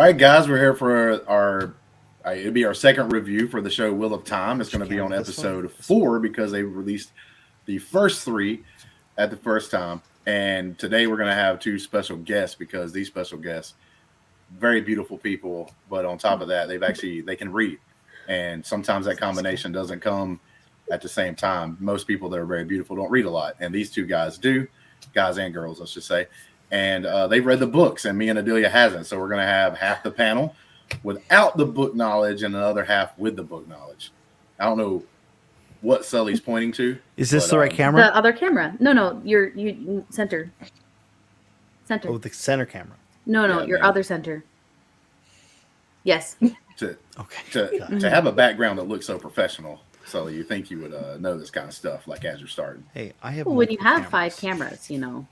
right, guys, we're here for our. It'll be our second review for the show Wheel of Time. It's going to be on episode 4 because they released the first 3 at the first time. And today we're going to have 2 special guests because these special guests, very beautiful people, but on top of that, they can read. And sometimes that combination doesn't come at the same time. Most people that are very beautiful don't read a lot. And these 2 guys do, guys and girls, I should say. And they've read the books, and me and Adelia hasn't. So we're going to have half the panel without the book knowledge and the other half with the book knowledge. I don't know what Sully's pointing to. Is this the right camera? The other camera. No, you center. Center. Oh, the center camera. No, your other center. Yes. To have a background that looks so professional, Sully, you think you would know this kind of stuff, like as you're starting. Hey, I have. Well, when you have 5 cameras, you know.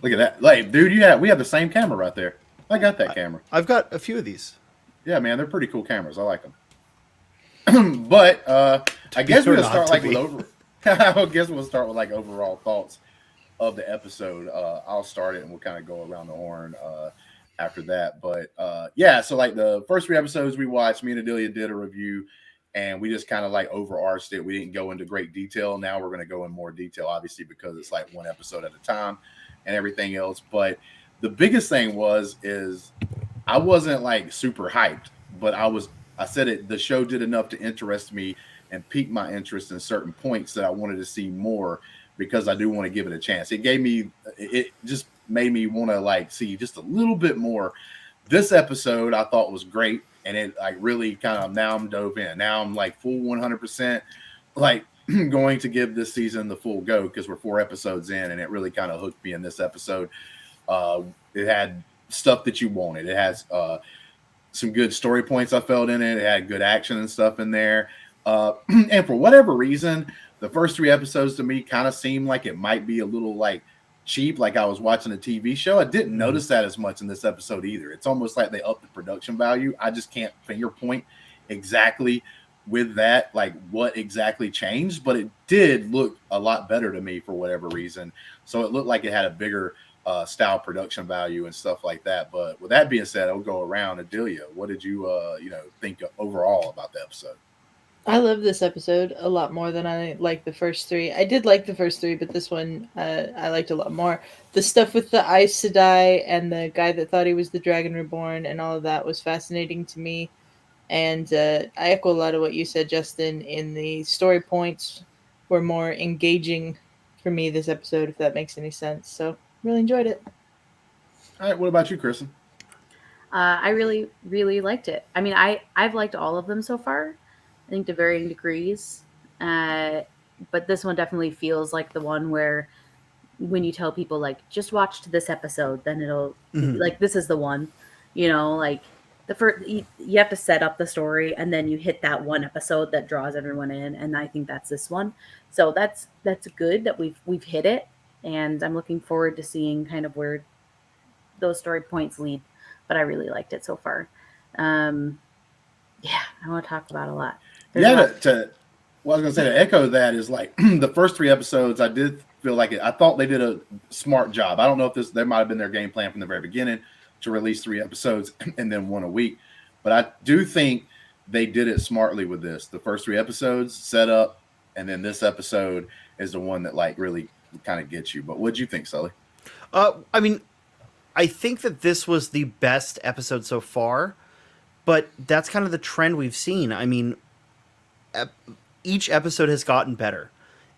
Look at that, like, dude! We have the same camera right there. I got that camera. I've got a few of these. Yeah, man, they're pretty cool cameras. I like them. But I guess we'll start I guess we'll start with like overall thoughts of the episode. I'll start it, and we'll kind of go around the horn after that. But yeah, so like the first 3 episodes we watched, me and Adelia did a review, and we just kind of like overarched it. We didn't go into great detail. Now we're going to go in more detail, obviously, because it's like 1 episode at a time and everything else. But the biggest thing is I wasn't like super hyped, but I said it, the show did enough to interest me and pique my interest in certain points that I wanted to see more, because I do want to give it a chance. It just made me want to like see just a little bit more. This episode I thought was great, and it like really kind of, now I'm dove in. Now I'm like full 100% like going to give this season the full go, because we're 4 episodes in, and it really kind of hooked me in this episode. It had stuff that you wanted. It has some good story points I felt in it. It had good action and stuff in there. And for whatever reason, the first 3 episodes to me kind of seemed like it might be a little like cheap, like I was watching a TV show. I didn't notice that as much in this episode either. It's almost like they upped the production value. I just can't finger point exactly with that, like what exactly changed, but it did look a lot better to me for whatever reason. So it looked like it had a bigger style production value and stuff like that. But with that being said, I'll go around. Adelia, what did you think overall about the episode? I love this episode a lot more than I liked the first 3. I did like the first 3, but this one I liked a lot more. The stuff with the Aes Sedai and the guy that thought he was the Dragon Reborn and all of that was fascinating to me. And I echo a lot of what you said, Justin, in the story points were more engaging for me this episode, if that makes any sense. So really enjoyed it. All right, what about you, Kristen? I really, really liked it. I mean, I've liked all of them so far, I think to varying degrees. But this one definitely feels like the one where when you tell people, like, just watch this episode, then it'll, like, this is the one, like, the first, you have to set up the story, and then you hit that one episode that draws everyone in, and I think that's this one. So that's good that we've hit it, and I'm looking forward to seeing kind of where those story points lead. But I really liked it so far. I want to talk about a lot. I was gonna say, to echo that is like the first 3 episodes, I did feel like it. I thought they did a smart job. I don't know if there might have been their game plan from the very beginning to release 3 episodes and then 1 a week, but I do think they did it smartly with this. The first 3 episodes set up, and then this episode is the one that like really kind of gets you. But what'd you think, Sully? I mean, I think that this was the best episode so far, but that's kind of the trend we've seen. I mean, each episode has gotten better,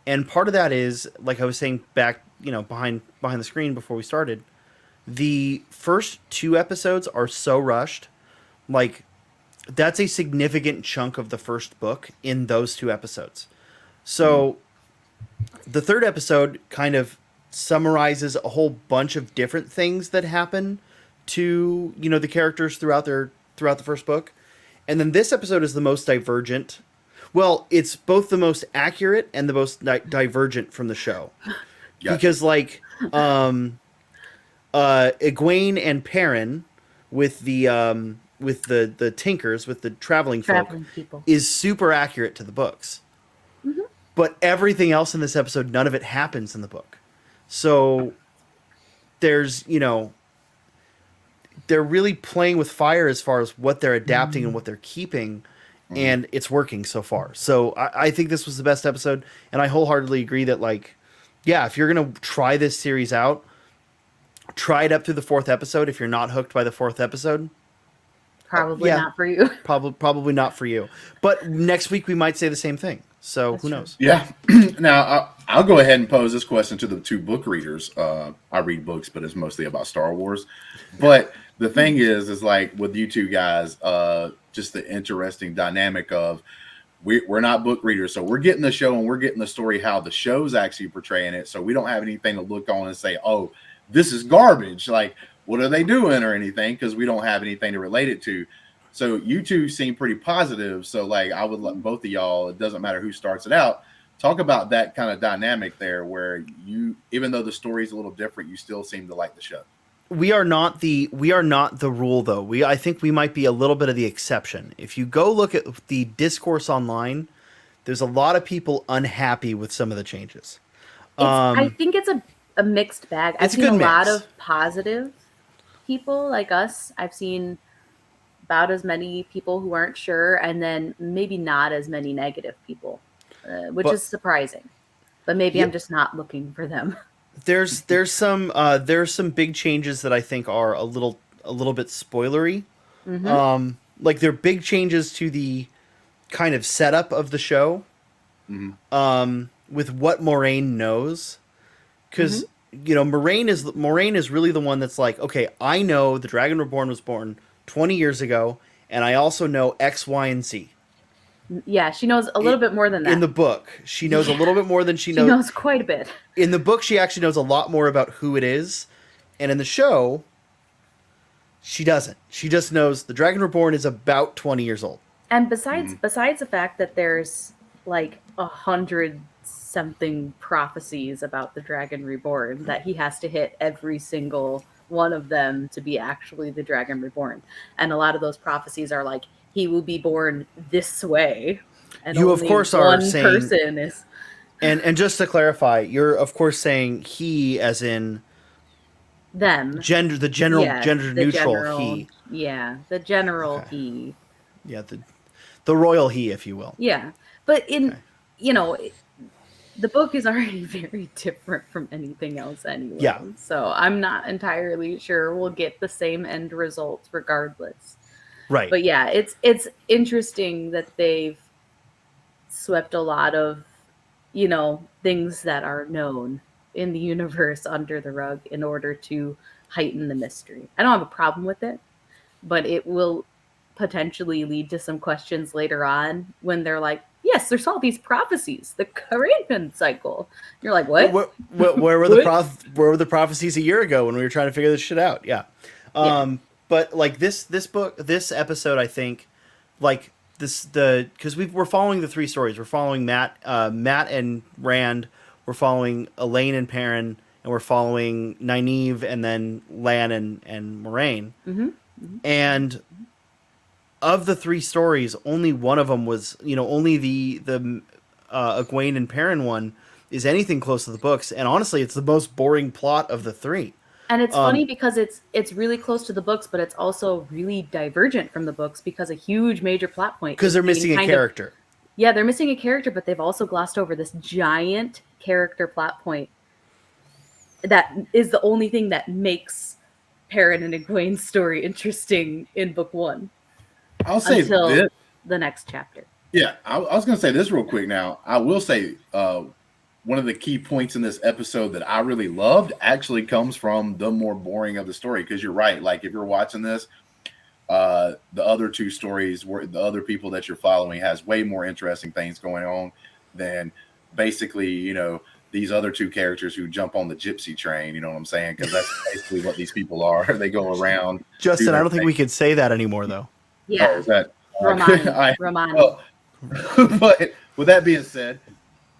and part of that is, like I was saying back, behind the screen before we started, the first 2 episodes are so rushed. Like, that's a significant chunk of the first book in those 2 episodes. So the 3rd episode kind of summarizes a whole bunch of different things that happen to, the characters throughout the first book. And then this episode is the most divergent. Well, it's both the most accurate and the most divergent from the show. Gotcha. Because like Egwene and Perrin with the Tinkers, with the traveling folk, people, is super accurate to the books. Mm-hmm. But everything else in this episode, none of it happens in the book. So there's, they're really playing with fire as far as what they're adapting and what they're keeping, and it's working so far. So I think this was the best episode, and I wholeheartedly agree that, like, yeah, if you're gonna try this series out, try it up through the 4th episode. If you're not hooked by the 4th episode, Probably not for you. probably not for you. But next week we might say the same thing. So who knows? Yeah. Now I'll go ahead and pose this question to the 2 book readers. I read books, but it's mostly about Star Wars. But the thing is like with you 2 guys, just the interesting dynamic of we're not book readers, so we're getting the show and we're getting the story how the show's actually portraying it. So we don't have anything to look on and say, oh, this is garbage. Like, what are they doing or anything? Because we don't have anything to relate it to. So you 2 seem pretty positive. So like, I would let both of y'all, it doesn't matter who starts it out, talk about that kind of dynamic there where you, even though the story's a little different, you still seem to like the show. We are not the rule, though. I think we might be a little bit of the exception. If you go look at the discourse online, there's a lot of people unhappy with some of the changes. I think it's a mixed bag. I've seen a lot of positive people like us. I've seen about as many people who aren't sure, and then maybe not as many negative people, which is surprising. But maybe I'm just not looking for them. There's some big changes that I think are a little bit spoilery. Like they're big changes to the kind of setup of the show. With what Moraine knows, because Moraine is really the one that's like, okay, I know the Dragon Reborn was born 20 years ago, and I also know X, Y, and Z. Yeah, she knows a little bit more than that. In the book, she knows a little bit more than she knows. She knows quite a bit. In the book, she actually knows a lot more about who it is, and in the show, she doesn't. She just knows the Dragon Reborn is about 20 years old. And besides the fact that there's like 100-something prophecies about the Dragon Reborn that he has to hit every single one of them to be actually the Dragon Reborn, and a lot of those prophecies are like, he will be born this way, and you of course are saying person is. And just to clarify, you're of course saying he as in them, the gender neutral he. Yeah, the general he. Yeah, the royal he, if you will. Yeah, but the book is already very different from anything else anyway. Yeah. So I'm not entirely sure we'll get the same end results regardless. Right. But yeah, it's interesting that they've swept a lot of, things that are known in the universe under the rug in order to heighten the mystery. I don't have a problem with it, but it will potentially lead to some questions later on when they're like, yes, there's all these prophecies, the Crackdown cycle. You're like, what? Where were the prophecies a year ago when we were trying to figure this shit out? Yeah. But like this episode, I think, like because we're following the 3 stories. We're following Matt and Rand. We're following Elaine and Perrin, and we're following Nynaeve, and then Lan and Moraine. And of the 3 stories, only one of them was, only the Egwene and Perrin one is anything close to the books. And honestly, it's the most boring plot of the 3. And it's funny because it's really close to the books, but it's also really divergent from the books because a huge major plot point. Because they're missing a character. They're missing a character, but they've also glossed over this giant character plot point that is the only thing that makes Perrin and Egwene's story interesting in book 1. I'll say until this. The next chapter. Yeah, I was going to say this real quick now. I will say one of the key points in this episode that I really loved actually comes from the more boring of the story, because you're right. Like, if you're watching this, the other 2 stories where the other people that you're following has way more interesting things going on than basically, these other 2 characters who jump on the gypsy train. You know what I'm saying? Because that's basically what these people are. They go around. Justin, I don't think we could say that anymore, though. Yeah. Oh, is that Romani. Well, but with that being said,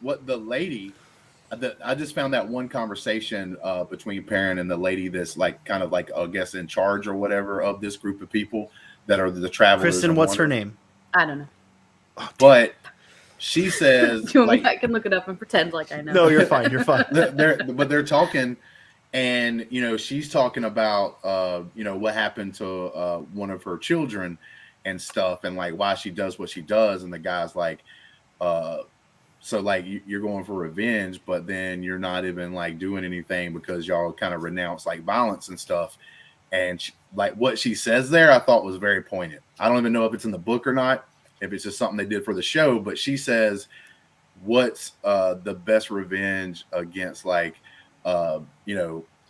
what the lady, I just found that one conversation between Perrin and the lady that's like kind of like, I guess, in charge or whatever of this group of people that are the travelers. Kristen, what's her name? I don't know. But she says, I can look it up and pretend like I know. No, you're fine. You're fine. They're talking, And she's talking about what happened to one of her children and stuff, and like why she does what she does. And the guy's like, so like you're going for revenge, but then you're not even like doing anything because y'all kind of renounce like violence and stuff. And like what she says there, I thought was very poignant. I don't even know if it's in the book or not, if it's just something they did for the show, but she says, what's the best revenge against like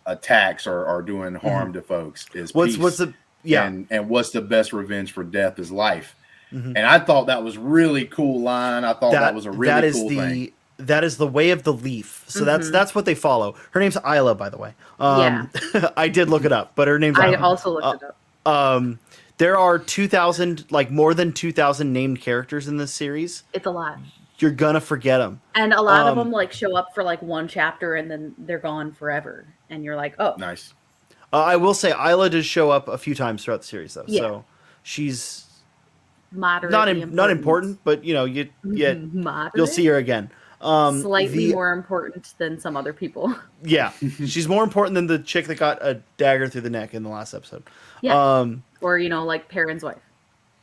attacks or doing harm to folks is peace. What's the and what's the best revenge for death is life. And I thought that was really cool line. I thought that was a really cool thing. That is the way of the leaf. So that's what they follow. Her name's Isla, by the way. I did look it up, but her name's Isla. I also looked it up. There are 2,000, like more than 2,000 named characters in this series. It's a lot. You're gonna forget them. And a lot of them like show up for like one chapter and then they're gone forever. And you're like, oh. Nice. I will say Isla does show up a few times throughout the series, though. Yeah. So she's moderately not important, but you'll see her again. Slightly more important than some other people. Yeah, she's more important than the chick that got a dagger through the neck in the last episode. Yeah, or like Perrin's wife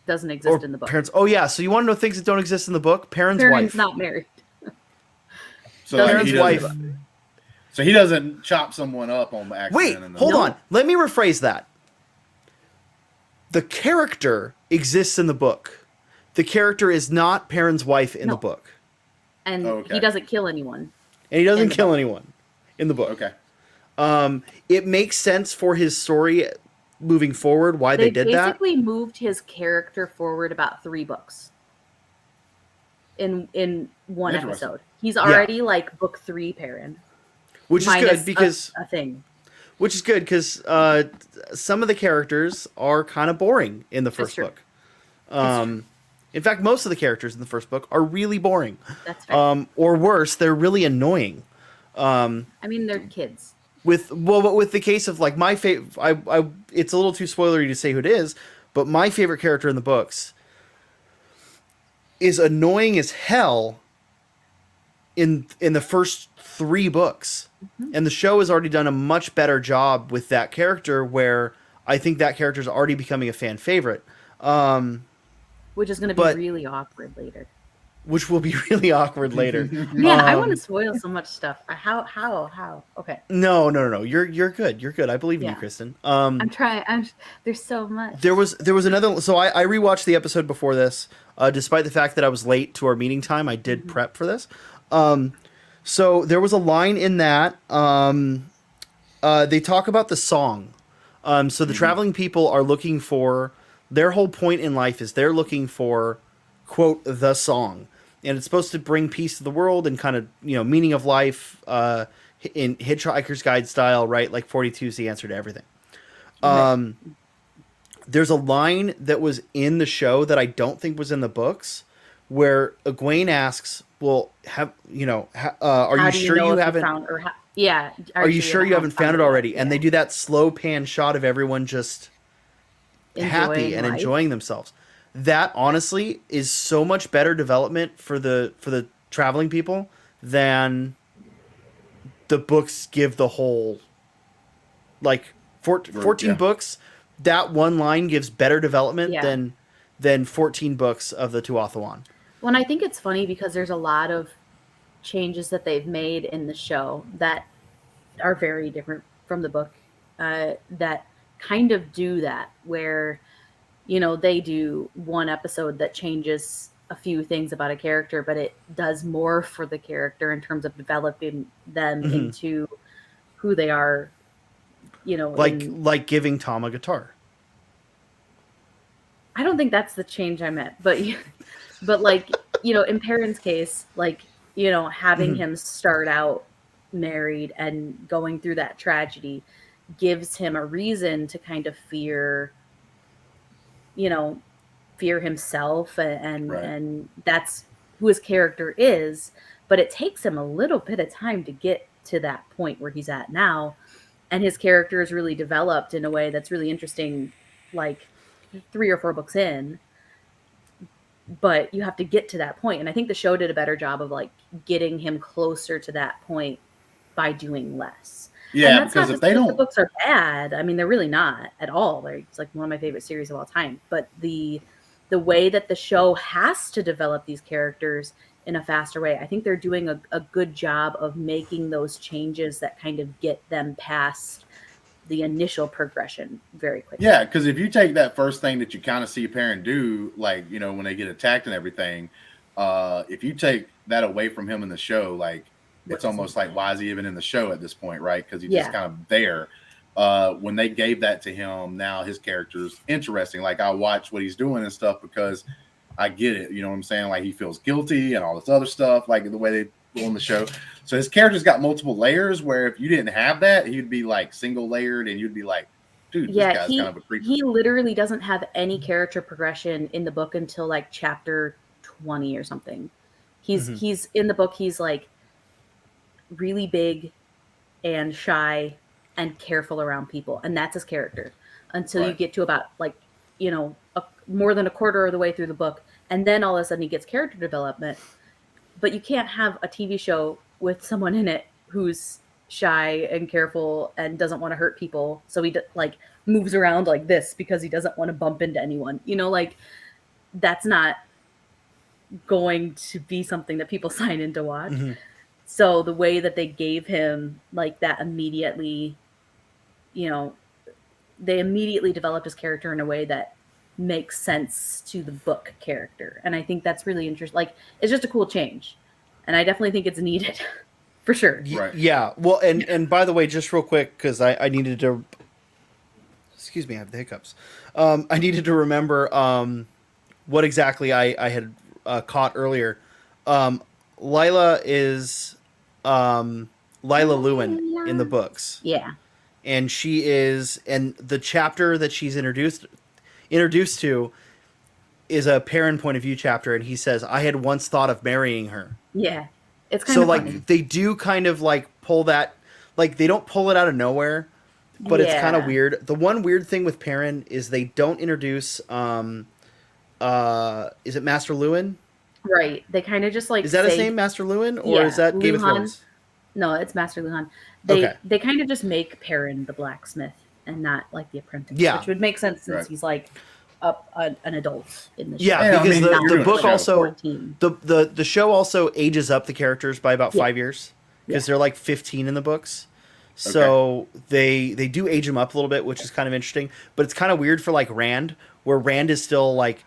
doesn't exist in the book. Oh yeah, so you want to know things that don't exist in the book? Perrin's wife not married. So Perrin's wife. So he doesn't chop someone up on accident. Wait, hold on. Let me rephrase that. The character exists in the book. The character is not Perrin's wife in the book. And he doesn't kill anyone. And he doesn't kill anyone in the book. Okay. It makes sense for his story moving forward why they did that. They basically moved his character forward about 3 books in one episode. He's already like book 3 Perrin. Which is good because a thing. Which is good because some of the characters are kind of boring in the first book. In fact, most of the characters in the first book are really boring. That's fair. Or worse, they're really annoying. I mean, they're kids. With the case of like my favorite, it's a little too spoilery to say who it is, but my favorite character in the books is annoying as hell in the first 3 books. And the show has already done a much better job with that character, where I think that character is already becoming a fan favorite. Which is going to be really awkward later. Which will be really awkward later. Man, I want to spoil so much stuff. How? Okay. No. You're good. You're good. I believe in you, Kristen. I'm trying. There's so much. There was another. So I rewatched the episode before this, despite the fact that I was late to our meeting time. I did prep for this. So there was a line in that. They talk about the song. So the traveling people are looking for, their whole point in life is they're looking for, quote, the song. And it's supposed to bring peace to the world and kind of, meaning of life in Hitchhiker's Guide style, right? Like 42 is the answer to everything. There's a line that was in the show that I don't think was in the books, where Egwene asks, well, are you sure you haven't... Are you sure you haven't found it already? Yeah. And they do that slow pan shot of everyone just happy and enjoying themselves. That honestly is so much better development for the traveling people than the books give the whole, like 14 books. That one line gives better development than 14 books of the Tuathalan. Well, and I think it's funny because there's a lot of changes that they've made in the show that are very different from the book, that kind of do that, where they do one episode that changes a few things about a character, but it does more for the character in terms of developing them into who they are, like giving Tom a guitar. I don't think that's the change I meant, but like, in Perrin's case, like, having him start out married and going through that tragedy gives him a reason to kind of fear himself and that's who his character is. But it takes him a little bit of time to get to that point where he's at now. And his character is really developed in a way that's really interesting, like 3 or 4 books in. But you have to get to that point. And I think the show did a better job of like getting him closer to that point by doing less. Yeah, that's because not if to they say don't, the books are bad. I mean, they're really not at all. It's like one of my favorite series of all time. But the way that the show has to develop these characters in a faster way, I think they're doing a good job of making those changes that kind of get them past the initial progression very quickly. yeah, because if you take that first thing that you kind of see Perrin do, like, you know, when they get attacked and everything, if you take that away from him in the show, like, it's almost like, why is he even in the show at this point, right? Because he's just kind of there. When they gave that to him, now his character's interesting. Like, I watch what he's doing and stuff because I get it. You know what I'm saying? Like, he feels guilty and all this other stuff, like the way they go on the show. So his character's got multiple layers where if you didn't have that, he'd be like single layered and you'd be like, dude, this guy's kind of a creeper. He literally doesn't have any character progression in the book until like chapter 20 or something. He's in the book, he's like really big and shy and careful around people, and that's his character until you get to about like, you know, more than a quarter of the way through the book, and then all of a sudden he gets character development. But you can't have a TV show with someone in it who's shy and careful and doesn't want to hurt people, so he like moves around like this because he doesn't want to bump into anyone, you know, like that's not going to be something that people sign in to watch. So the way that they gave him like that immediately, you know, they immediately developed his character in a way that makes sense to the book character, and I think that's really interesting. Like, it's just a cool change, and I definitely think it's needed for sure. Right. Yeah. Well, and by the way, just real quick, because I needed to, excuse me, I have the hiccups. I needed to remember what exactly I had caught earlier. Lila is Lila Lewin in the books. Yeah. And she is, and the chapter that she's introduced to is a Perrin point of view chapter, and he says, I had once thought of marrying her. Yeah. It's kind of funny. Like, they do kind of like pull that, like, they don't pull it out of nowhere, but it's kind of weird. The one weird thing with Perrin is they don't introduce is it Master Lewin? Right. They kind of just like, is that his name, Master Lewin, or is that Game of Thrones? No, it's Master Luhan. They kind of just make Perrin the blacksmith and not like the apprentice, which would make sense since he's like an adult in the show. Yeah, because the book also 14. the show also ages up the characters by about 5 years because they're like 15 in the books. So they do age them up a little bit, which is kind of interesting. But it's kind of weird for like Rand, where Rand is still like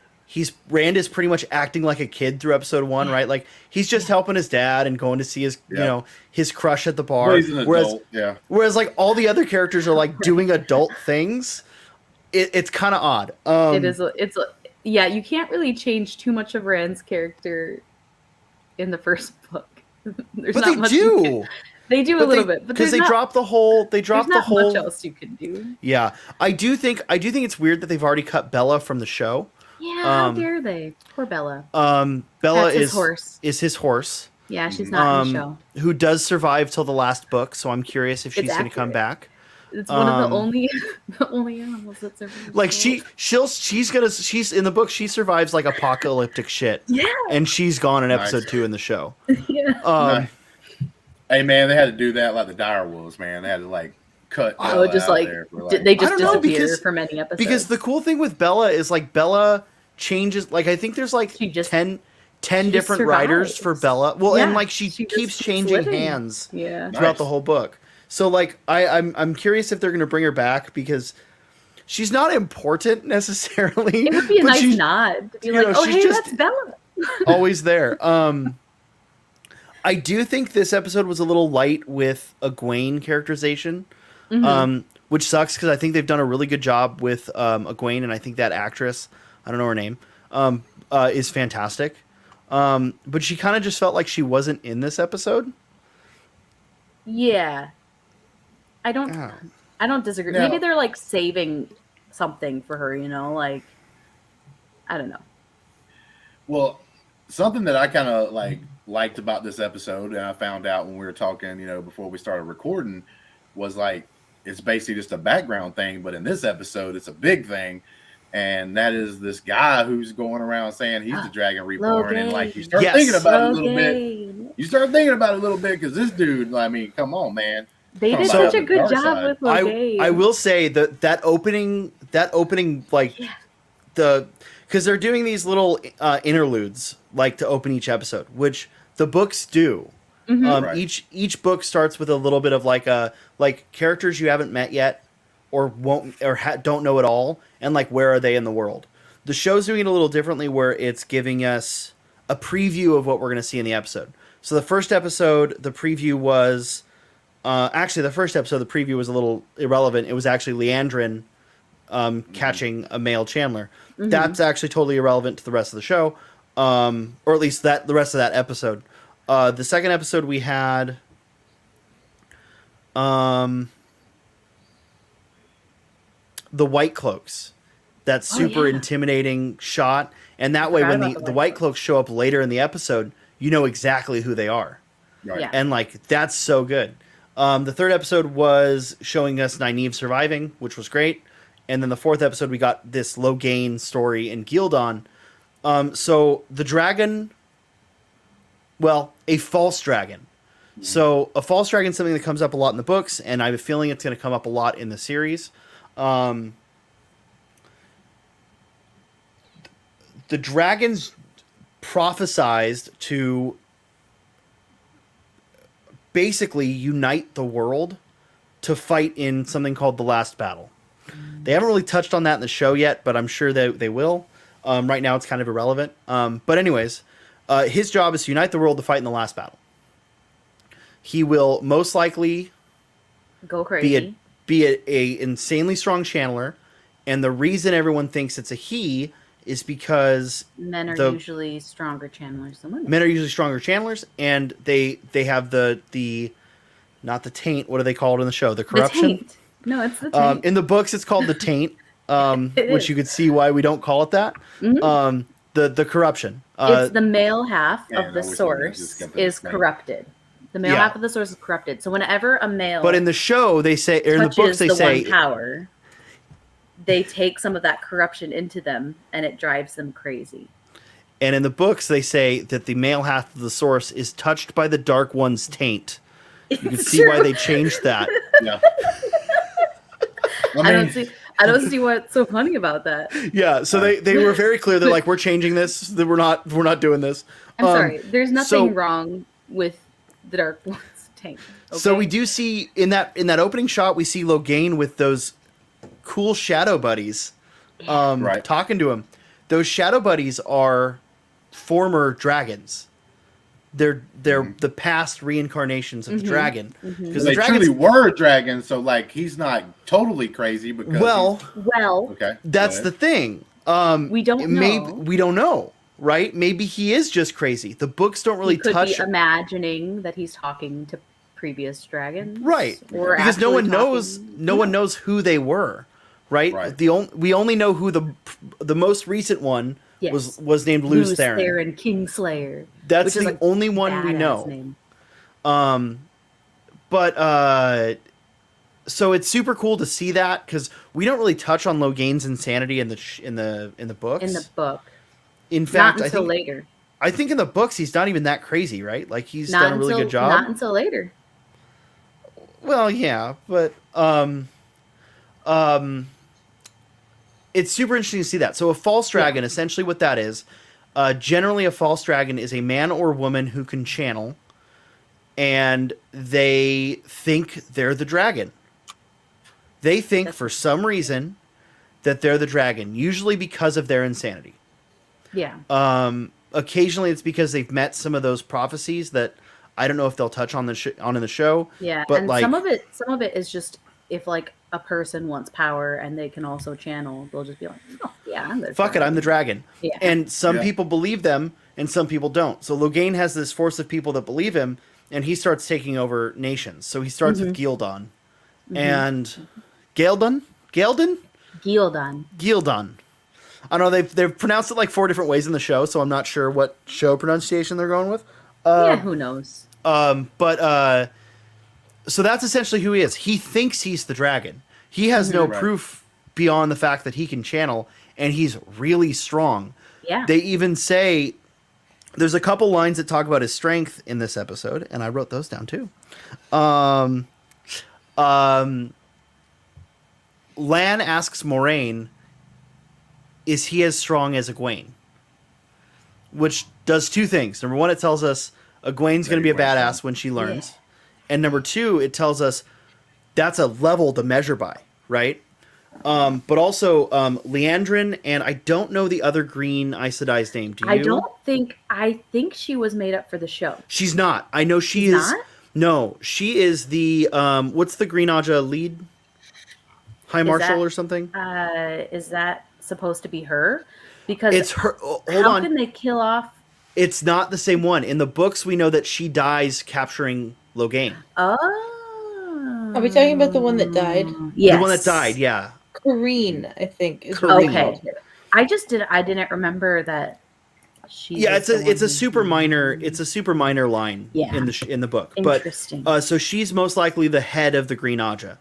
Rand is pretty much acting like a kid through episode 1, right? Like, he's just helping his dad and going to see his you know, his crush at the bar. Well, he's an adult, whereas like all the other characters are like doing adult things. It's kind of odd. You can't really change too much of Rand's character in the first book. But they do. They do a little bit, because they drop the whole. There's not much else you can do. Yeah, I do think it's weird that they've already cut Bella from the show. Yeah, how dare they? Poor Bella. Bella is his horse. Yeah, she's not in the show. Who does survive till the last book, so I'm curious if she's going to come back. It's one of the only animals that survives. Like, she's in the book, she survives like apocalyptic shit. Yeah. And she's gone in episode 2 in the show. Yeah. Hey man, they had to do that like the dire wolves, man. They had to like cut. Just like, they just disappear for many episodes. Because the cool thing with Bella is like Bella changes. Like, I think there's like 10 different writers for Bella. Well, and like she keeps changing hands throughout the whole book. So like I'm curious if they're going to bring her back, because she's not important necessarily. It would be a nice nod to be like, oh hey, that's Bella. Always there. I do think this episode was a little light with Egwene characterization, which sucks because I think they've done a really good job with Egwene, and I think that actress, I don't know her name, is fantastic. But she kind of just felt like she wasn't in this episode. Yeah. I don't disagree. No. Maybe they're like saving something for her, you know, like, I don't know. Well, something that I kind of liked about this episode, and I found out when we were talking, you know, before we started recording, was like, it's basically just a background thing, but in this episode, it's a big thing. And that is this guy who's going around saying he's the Dragon Reborn. And like, you start thinking about it a little bit. You start thinking about it a little bit because this dude, I mean, come on, man. They did So- such a good Dark job side. with Logain. I will say that opening like because they're doing these little interludes like to open each episode, which the books do. Right. Each book starts with a little bit of like characters you haven't met yet, or don't know at all, and like where are they in the world. The show's doing it a little differently, where it's giving us a preview of what we're going to see in the episode. So the first episode, the preview was actually the first episode. The preview was a little irrelevant. It was actually Leandrin catching a male Chandler. That's actually totally irrelevant to the rest of the show, or at least the rest of that episode. The second episode we had the White Cloaks. That super intimidating shot, and that way when the White Cloaks show up later in the episode, you know exactly who they are. Right. Yeah. And like that's so good. The third episode was showing us Nynaeve surviving, which was great. And then the fourth episode, we got this Logain story in Gildan. So the dragon, well, a false dragon. So a false dragon is something that comes up a lot in the books, and I have a feeling it's going to come up a lot in the series. The dragons prophesized to basically unite the world to fight in something called the Last Battle. They haven't really touched on that in the show yet, but I'm sure they will. Right now it's kind of irrelevant. But anyways, his job is to unite the world to fight in the Last Battle. He will most likely Go crazy. be a insanely strong channeler, and the reason everyone thinks it's a he is because Men are usually stronger channelers than women. men are usually stronger channelers, and they have the not the taint. What are they called in the show? The corruption. The taint. No, it's the taint. In the books, it's called the taint, which is. you could see why we don't call it that. The corruption. It's the male half Man, of the I wish we could source just get is this corrupted. The male Yeah. half of the source is corrupted. So whenever a male But in the show, they say, or in the touches books, they the say, one power, they take some of that corruption into them, and it drives them crazy. and in the books, they say that the male half of the source is touched by the Dark One's taint. You can see why they changed that. Yeah. I don't see what's so funny about that. Yeah, so they were very clear. They're like, we're changing this. That we're not doing this. I'm sorry. There's nothing so- wrong with the Dark One's tank. Okay? So we do see in that opening shot, we see Logain with those cool shadow buddies, Right. talking to him. Those shadow buddies are former dragons. They're the past reincarnations of the dragon. Because They truly were dragons, so like he's not totally crazy because Well, okay. that's go the ahead. thing. we don't know. We don't know, right? Maybe he is just crazy. The books don't really He could touch be imagining that he's talking to previous dragons, right, Or because no one actually knows. talking- No one knows who they were, right? Right. We only know who the most recent one Yes. was named Luz Theron. Theron Kingslayer. That's which is the a only one we badass know. name. But so it's super cool to see that because we don't really touch on Logain's insanity in the books. In the book, In fact, not until I think later. I think in the books he's not even that crazy, right? Like he's Not done a really until- good job. Not until later. Well, yeah, but it's super interesting to see that. So a false dragon, essentially what that is, generally a false dragon is a man or woman who can channel, and they think they're the dragon. They think for some reason that they're the dragon, usually because of their insanity. Yeah. Occasionally it's because they've met some of those prophecies that I don't know if they'll touch on in the show. Yeah, but and like some of it is just if like a person wants power and they can also channel, they'll just be like, oh yeah, I'm the fuck it, I'm the dragon. Yeah. And some Yeah. people believe them and some people don't. So Logain has this force of people that believe him, and he starts taking over nations. So he starts with Gildan. And Gildan? Gildan. Gildan. I don't know, they've pronounced it like 4 different ways in the show, so I'm not sure what show pronunciation they're going with. Yeah, who knows? But so that's essentially who he is. He thinks he's the dragon. He has no Right. proof beyond the fact that he can channel, and he's really strong. Yeah. They even say there's a couple lines that talk about his strength in this episode, and I wrote those down too. Lan asks Moraine, is he as strong as Egwene? Which does two things. Number one, it tells us Egwene's going to be a badass when she learns. Yeah. And number two, it tells us that's a level to measure by, right? But also, Liandrin, and I don't know the other green Aes Sedai's name. Do you? I think she was made up for the show. She's not. I know she's not? No, she is the, what's the Green Aja lead? High Marshal or something? Is that supposed to be her? Because it's her. Hold on. How can they kill off? It's not the same one. In the books, we know that she dies capturing Logain. Oh. Are we talking about the one that died? Yes. The one that died, yeah. Kareen, I think. Is okay. I didn't remember that. It's a super minor line in the book. Interesting. But so she's most likely the head of the Green Aja.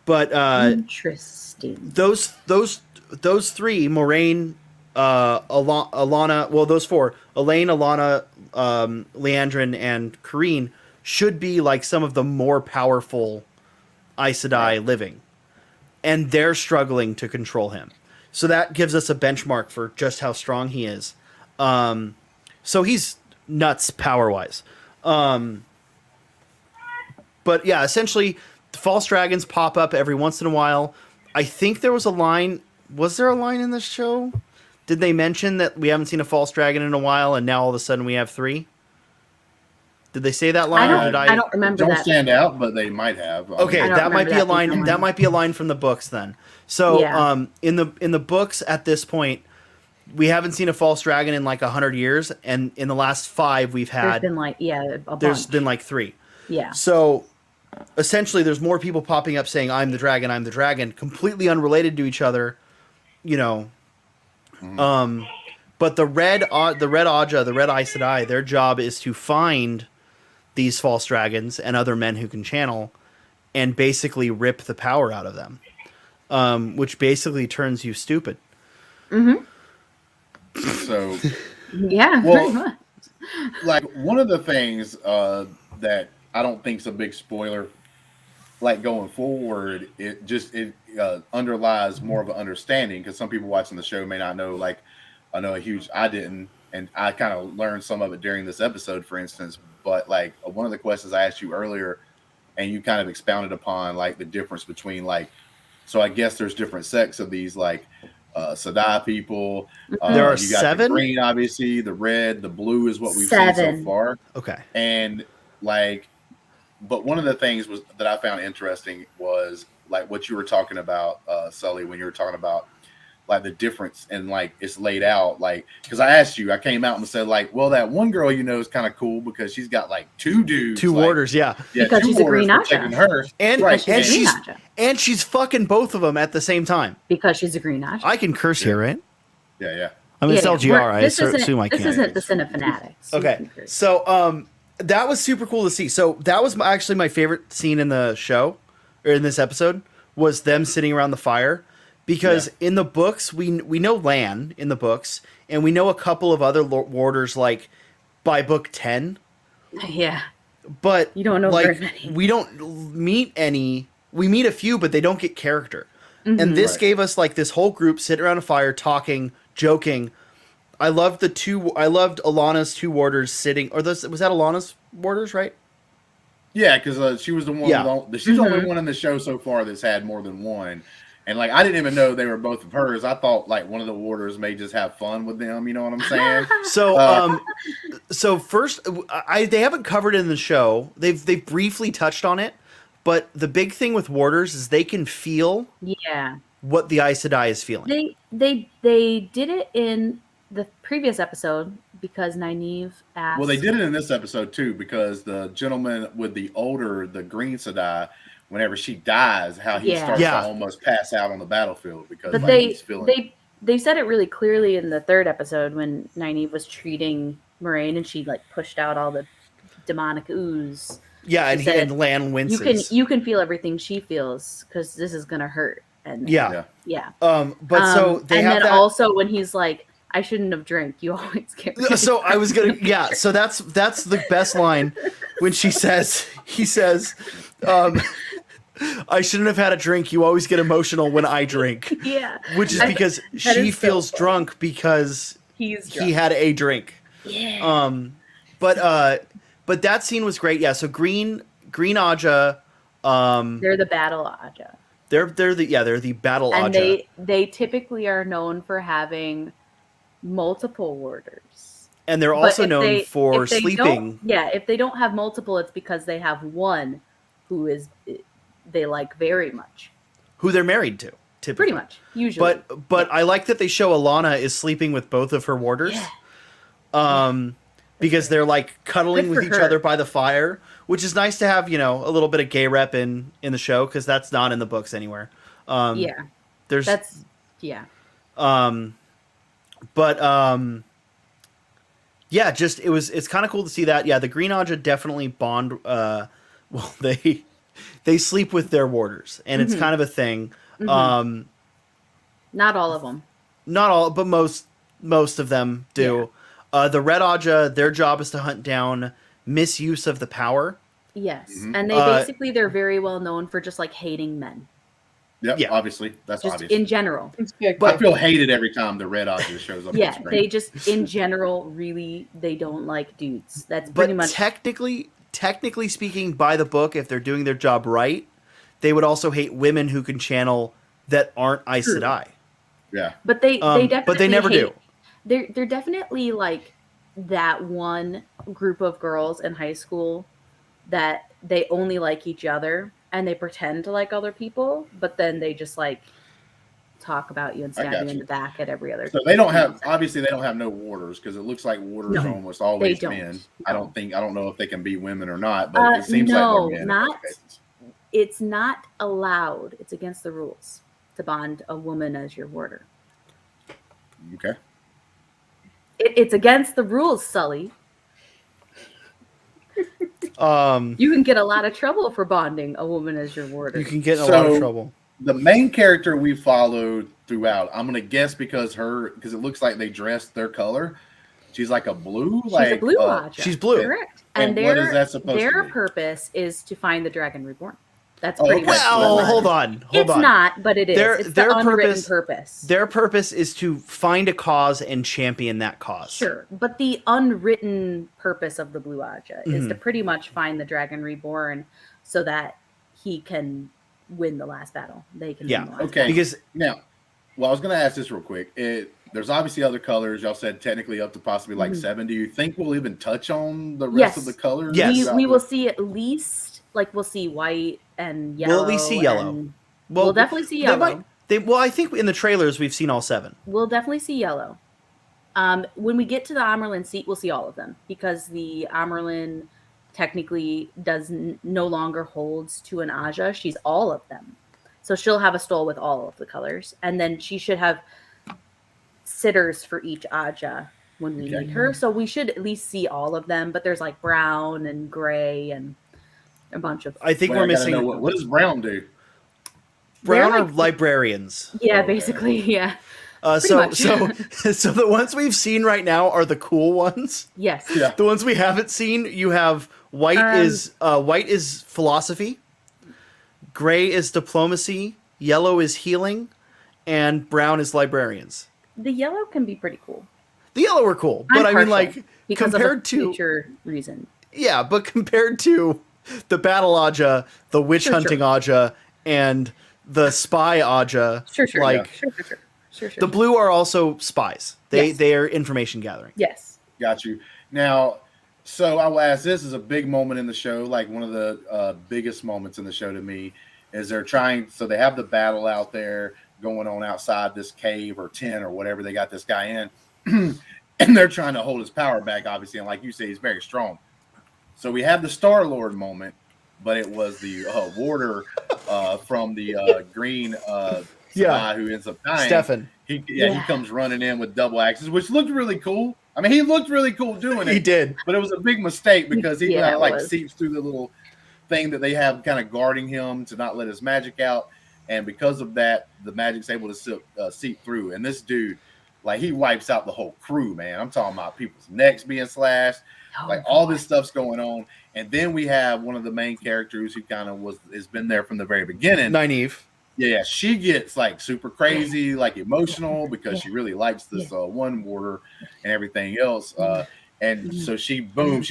Interesting. Those three, Moraine, Alana, well, those four, Elaine, Alana, Liandrin, and Kareen, should be like some of the more powerful Aes Sedai living. And they're struggling to control him. So that gives us a benchmark for just how strong he is. So he's nuts power-wise. But yeah, essentially, the false dragons pop up every once in a while. I think there was a line. Was there a line in this show? Did they mention that we haven't seen a false dragon in a while, and now all of a sudden we have 3? Did they say that line? I don't remember. Don't stand out, but they might have. Okay, that might be a line. That might be a line from the books then. So, in the books at this point, we haven't seen a false dragon in like 100 years, and in the last 5 we've had. There's been like 3. Yeah. So, essentially, there's more people popping up saying "I'm the dragon," completely unrelated to each other, you know. Mm-hmm. But the red Aja, the red Aes Sedai, their job is to find these false dragons and other men who can channel, and basically rip the power out of them, which basically turns you stupid. Mm-hmm. So, yeah, well, very much. Like one of the things that I don't think is a big spoiler, like going forward, it underlies more of an understanding, because some people watching the show may not know. Like, I didn't, and I kind of learned some of it during this episode, for instance. But like one of the questions I asked you earlier, and you kind of expounded upon like the difference between like, so I guess there's different sects of these like Sedai people. There are you got 7. The green, obviously, the red, the blue is what we've seen so far. Okay, and like, but one of the things that I found interesting was like what you were talking about, Sully, when you were talking about like the difference and like it's laid out, like, because I asked you, I came out and said like, well, that one girl is kind of cool because she's got like 2 dudes, 2 warders, because she's a Green Aja, her, and she's fucking both of them at the same time because she's a Green Aja. I can curse here, right? Yeah. I mean, it's LGR. I assume I can. This isn't the Sin of Fanatics. Okay, so that was super cool to see. So that was actually my favorite scene in the show, or in this episode, was them sitting around the fire. Because in the books, we know Lan in the books, and we know a couple of other warders, like, by book 10. Yeah. But you don't know very many. We don't meet any. We meet a few, but they don't get character. Mm-hmm. And this gave us, like, this whole group sitting around a fire, talking, joking. I loved Alana's 2 warders sitting, or was that Alana's warders, right? Yeah, because she was the one. Yeah. She's the only one in the show so far that's had more than one. And like, I didn't even know they were both of hers. I thought like one of the warders may just have fun with them. You know what I'm saying? So, so first, they haven't covered it in the show. They've briefly touched on it, but the big thing with warders is they can feel what the Aes Sedai is feeling. They did it in the previous episode because Nynaeve asked. Well, they did it in this episode too, because the gentleman with the green Sedai, whenever she dies, how he starts to almost pass out on the battlefield because but he's feeling. They said it really clearly in the 3rd episode when Nynaeve was treating Moraine and she like pushed out all the demonic ooze. Yeah, and Lan winces. You can feel everything she feels because this is gonna hurt. And yeah. But so they and have then that... also when he's like, I shouldn't have drank. You always get ready. So I was gonna, yeah. So that's the best line when he says, I shouldn't have had a drink. You always get emotional when I drink. Yeah, which is because she feels drunk because he had a drink. Yeah. But that scene was great. Yeah. So Green Aja. They're the battle Aja. They're the battle and Aja. They typically are known for having multiple warders. And they're also known for sleeping. Yeah, if they don't have multiple, it's because they have one who they like very much. Who they're married to, typically. Pretty much, usually. But I like that they show Alana is sleeping with both of her warders. Yeah. Because they're like cuddling with each other by the fire, which is nice to have, a little bit of gay rep in the show, because that's not in the books anywhere. Yeah. Yeah, just it's kind of cool to see that. Yeah, the Green Aja definitely bond. Well, they sleep with their warders, and it's kind of a thing. Mm-hmm. Not all of them. Not all, but most of them do. Yeah. The Red Aja, their job is to hunt down misuse of the power. Yes, and they're very well known for just like hating men. Yep, yeah, obviously. That's just obvious. In general. But I feel hated every time the Red Aja shows up. Yeah, they just, in general, really, they don't like dudes. That's pretty much... Technically speaking, by the book, if they're doing their job right, they would also hate women who can channel that aren't Aes Sedai. Yeah. But they definitely But they never do. They're definitely like that one group of girls in high school that they only like each other and they pretend to like other people, but then they just like talk about you and stab you in the back at every other. So they don't have, obviously they don't have no warders, because it looks like warders are almost always men. No. I don't know if they can be women or not, but it seems like they're men. It's not allowed. It's against the rules to bond a woman as your warder. Okay. It's against the rules, Sully. You can get a lot of trouble for bonding a woman as your warder. You can get in a lot of trouble. The main character we followed throughout, I'm gonna guess because it looks like they dressed their color. She's like a blue. She's a blue Aja. She's blue. Correct. And what is that supposed to be? Their purpose is to find the Dragon Reborn. That's pretty much. Well, hold on. It's not, but it is. It's their unwritten purpose. Their purpose is to find a cause and champion that cause. Sure, but the unwritten purpose of the Blue Aja is to pretty much find the Dragon Reborn, so that he can win the last battle. They can. Win the last battle. Because now, I was going to ask this real quick. There's obviously other colors. Y'all said technically up to possibly like 7. Do you think we'll even touch on the rest of the colors? Yes, we will see at least we'll see white and yellow. We'll at least see yellow. We'll definitely see yellow. I think in the trailers we've seen all 7. We'll definitely see yellow. When we get to the Amerlin seat, we'll see all of them, because the Amerlin technically no longer holds to an Aja. She's all of them. So she'll have a stole with all of the colors. And then she should have sitters for each Aja when we meet her. So we should at least see all of them. But there's like brown and gray and a bunch of... I think we're missing... What does brown do? Brown are librarians. Yeah, basically, yeah. So the ones we've seen right now are the cool ones. Yes. Yeah. The ones we haven't seen, you have white is philosophy, gray is diplomacy, yellow is healing, and brown is librarians. The yellow can be pretty cool. The yellow are cool, but I mean, like, because compared of a future reason. Yeah, but compared to the battle Aja, the witch hunting Aja, and the spy Aja, Sure. The blue are also spies. They are information gathering. Yes. Got you. Now, so I will ask, this is a big moment in the show, like one of the biggest moments in the show to me, is they have the battle out there going on outside this cave or tent or whatever they got this guy in, and they're trying to hold his power back, obviously, and like you say, he's very strong. So we have the Star-Lord moment, but it was the warder from the green guy who ends up dying. Stefan. He comes running in with double axes, which looked really cool. I mean, he looked really cool doing it. He did. But it was a big mistake because he seeps through the little thing that they have kind of guarding him to not let his magic out. And because of that, the magic's able to seep through. And this dude, Like he wipes out the whole crew, man. I'm talking about people's necks being slashed, Oh, all this stuff's going on. And then we have one of the main characters who kind of has been there from the very beginning. Nynaeve. Yeah, she gets like super crazy, like emotional because she really likes this one warder and everything else. And so she's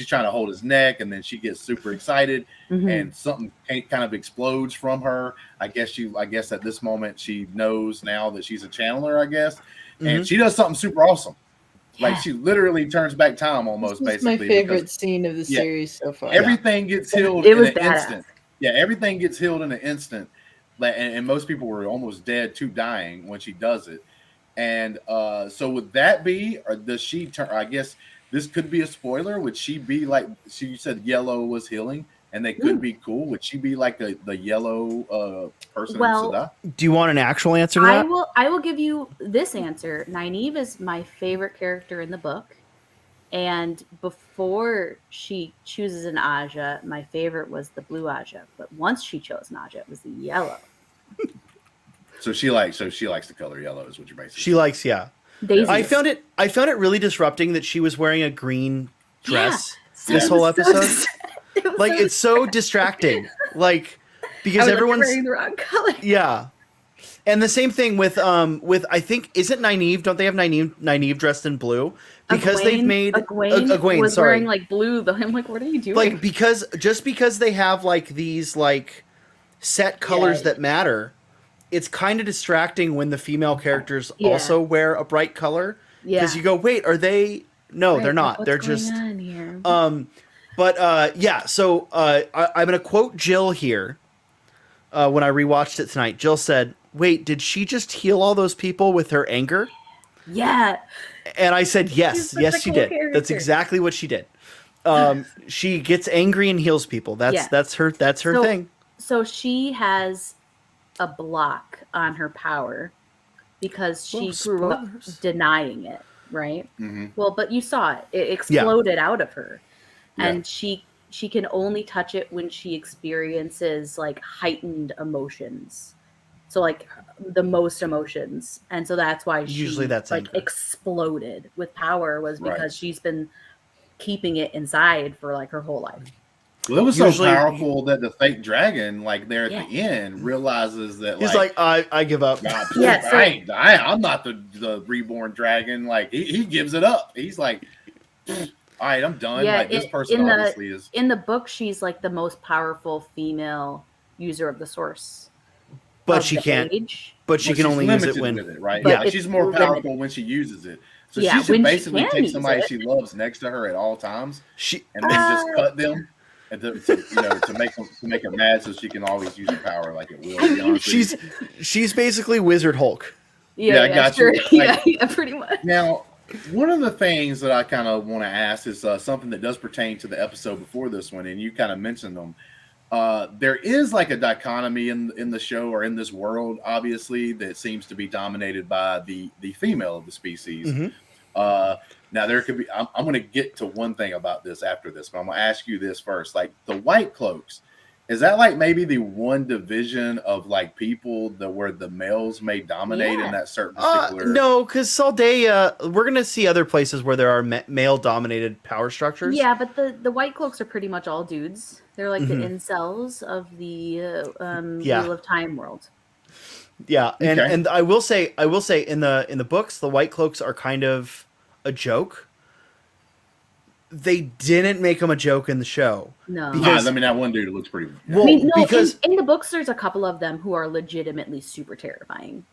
trying to hold his neck, and then she gets super excited, and something kind of explodes from her. I guess at this moment she knows now that she's a channeler, I guess, and she does something super awesome. Like she literally turns back time almost. This is basically, my favorite scene of the series so far. Everything gets healed in an instant. Yeah, everything gets healed in an instant. And most people were almost dead to dying when she does it. And so would that be, or does she turn? I guess this could be a spoiler. Would she be like, she said yellow was healing and they could be cool? Would she be like the yellow person? Well, do you want an actual answer to that? I will give you this answer. Nynaeve is my favorite character in the book. And before she chooses an Aja, my favorite was the blue Aja. But once she chose an Aja, it was the yellow. So she likes the color yellow, is what you're basically. She likes, Daisies. I found it really disrupting that she was wearing a green dress this whole episode. It's so distracting. Like because everyone's wearing the wrong color. Yeah. And the same thing with I think isn't Nynaeve? Don't they have Nynaeve dressed in blue? Because they've made Egwene was wearing like blue. Though I'm like, what are you doing? Like because they have like these like set colors that matter. It's kind of distracting when the female characters also wear a bright color. Yeah. Because you go, wait, are they? No, they're not. They're just. Here? So I'm gonna quote Jill here. When I rewatched it tonight, Jill said, "Wait, did she just heal all those people with her anger?" Yeah. And I said, yes, she did. Character. That's exactly what she did. She gets angry and heals people. That's her thing. So she has a block on her power because she grew up denying it, right? Mm-hmm. Well, but you saw it. It exploded out of her. Yeah. And she can only touch it when she experiences like heightened emotions. So like the most emotions, and so that's why she exploded with power was because she's been keeping it inside for like her whole life. Well, it was so powerful that the fake dragon, like there at the end, realizes that he's like I give up. I'm not the reborn dragon. Like he gives it up. He's like, all right, I'm done. Yeah, like this person obviously is. In the book, she's like the most powerful female user of the source. But she can't. But she can only use it when. Right? Yeah, she's more powerful when she uses it. So she should basically take somebody she loves next to her at all times, and then just cut them, and to make her mad, so she can always use her power like it will. She's basically Wizard Hulk. Yeah, I got you. Yeah, pretty much. Now, one of the things that I kind of want to ask is something that does pertain to the episode before this one, and you kind of mentioned them. There is like a dichotomy in the show or in this world, obviously, that seems to be dominated by the female of the species. Mm-hmm. Now there could be. I'm going to get to one thing about this after this, but I'm going to ask you this first. Like the White Cloaks, is that like maybe the one division of like people where the males may dominate in that certain particular? No, because Saldea, we're going to see other places where there are male-dominated power structures. Yeah, but the White Cloaks are pretty much all dudes. They're like the incels of the Wheel of Time world. Yeah, and I will say in the books, the White Cloaks are kind of a joke. They didn't make them a joke in the show. No, because that one dude looks pretty. Well, because in the books, there's a couple of them who are legitimately super terrifying.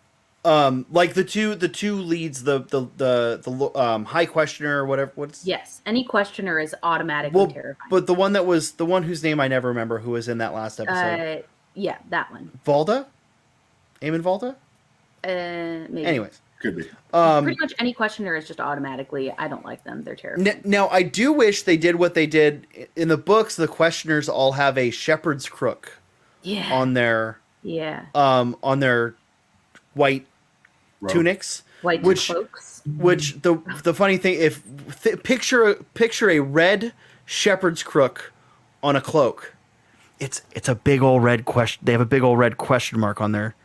Like the two leads, the High Questioner or whatever. Yes, any Questioner is automatically terrifying. But the one whose name I never remember, who was in that last episode. Yeah, that one. Valda, Eamon Valda. Maybe. Anyways, could be. Pretty much any Questioner is just automatically. I don't like them. They're terrifying. Now I do wish they did what they did in the books. The Questioners all have a shepherd's crook. Yeah. On their. Yeah. On their white tunics, cloaks. Which the funny thing, picture a red shepherd's crook on a cloak. It's a big old red question. They have a big old red question mark on their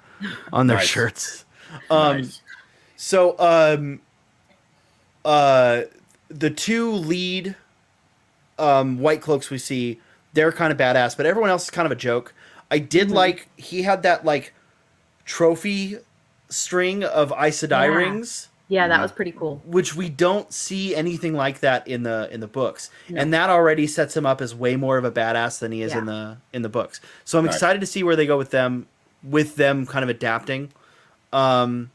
Nice. shirts. Nice. So the two lead white cloaks we see, they're kind of badass, but everyone else is kind of a joke. I did like he had that like trophy string of Aes Sedai rings. Yeah, that was pretty cool. Which we don't see anything like that in the books, No. and that already sets him up as way more of a badass than he is in the books. So I'm excited to see where they go with them kind of adapting. Yeah,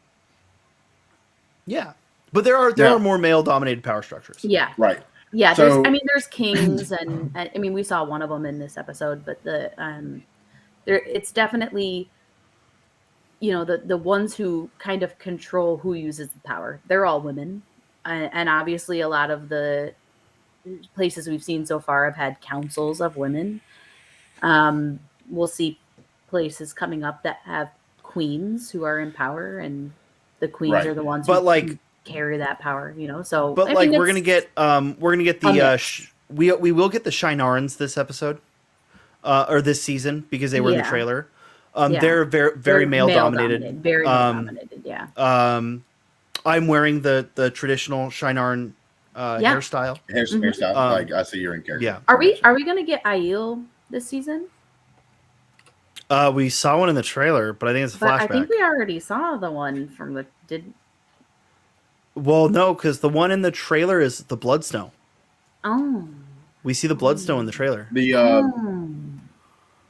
but there are more male dominated power structures. Yeah, Right. Yeah, So- there's kings, and I mean we saw one of them in this episode, but it's definitely, you know, the ones who kind of control who uses the power. They're all women, and obviously a lot of the places we've seen so far have had councils of women. We'll see places coming up that have queens who are in power, and the queens are the ones who carry that power, you know. So, but I mean, we're gonna get the we will get the Shinarans this episode, or this season, because they were in the trailer. They're very male dominated. Very male dominated. Yeah. I'm wearing the traditional Shinaran hairstyle. Hairstyle. I see you're in character. Yeah. Are we gonna get Aiel this season? We saw one in the trailer, but I think it's a flashback. I think we already saw the one from the Well, no, because the one in the trailer is the Blood Snow. Oh. We see the Blood Snow in the trailer.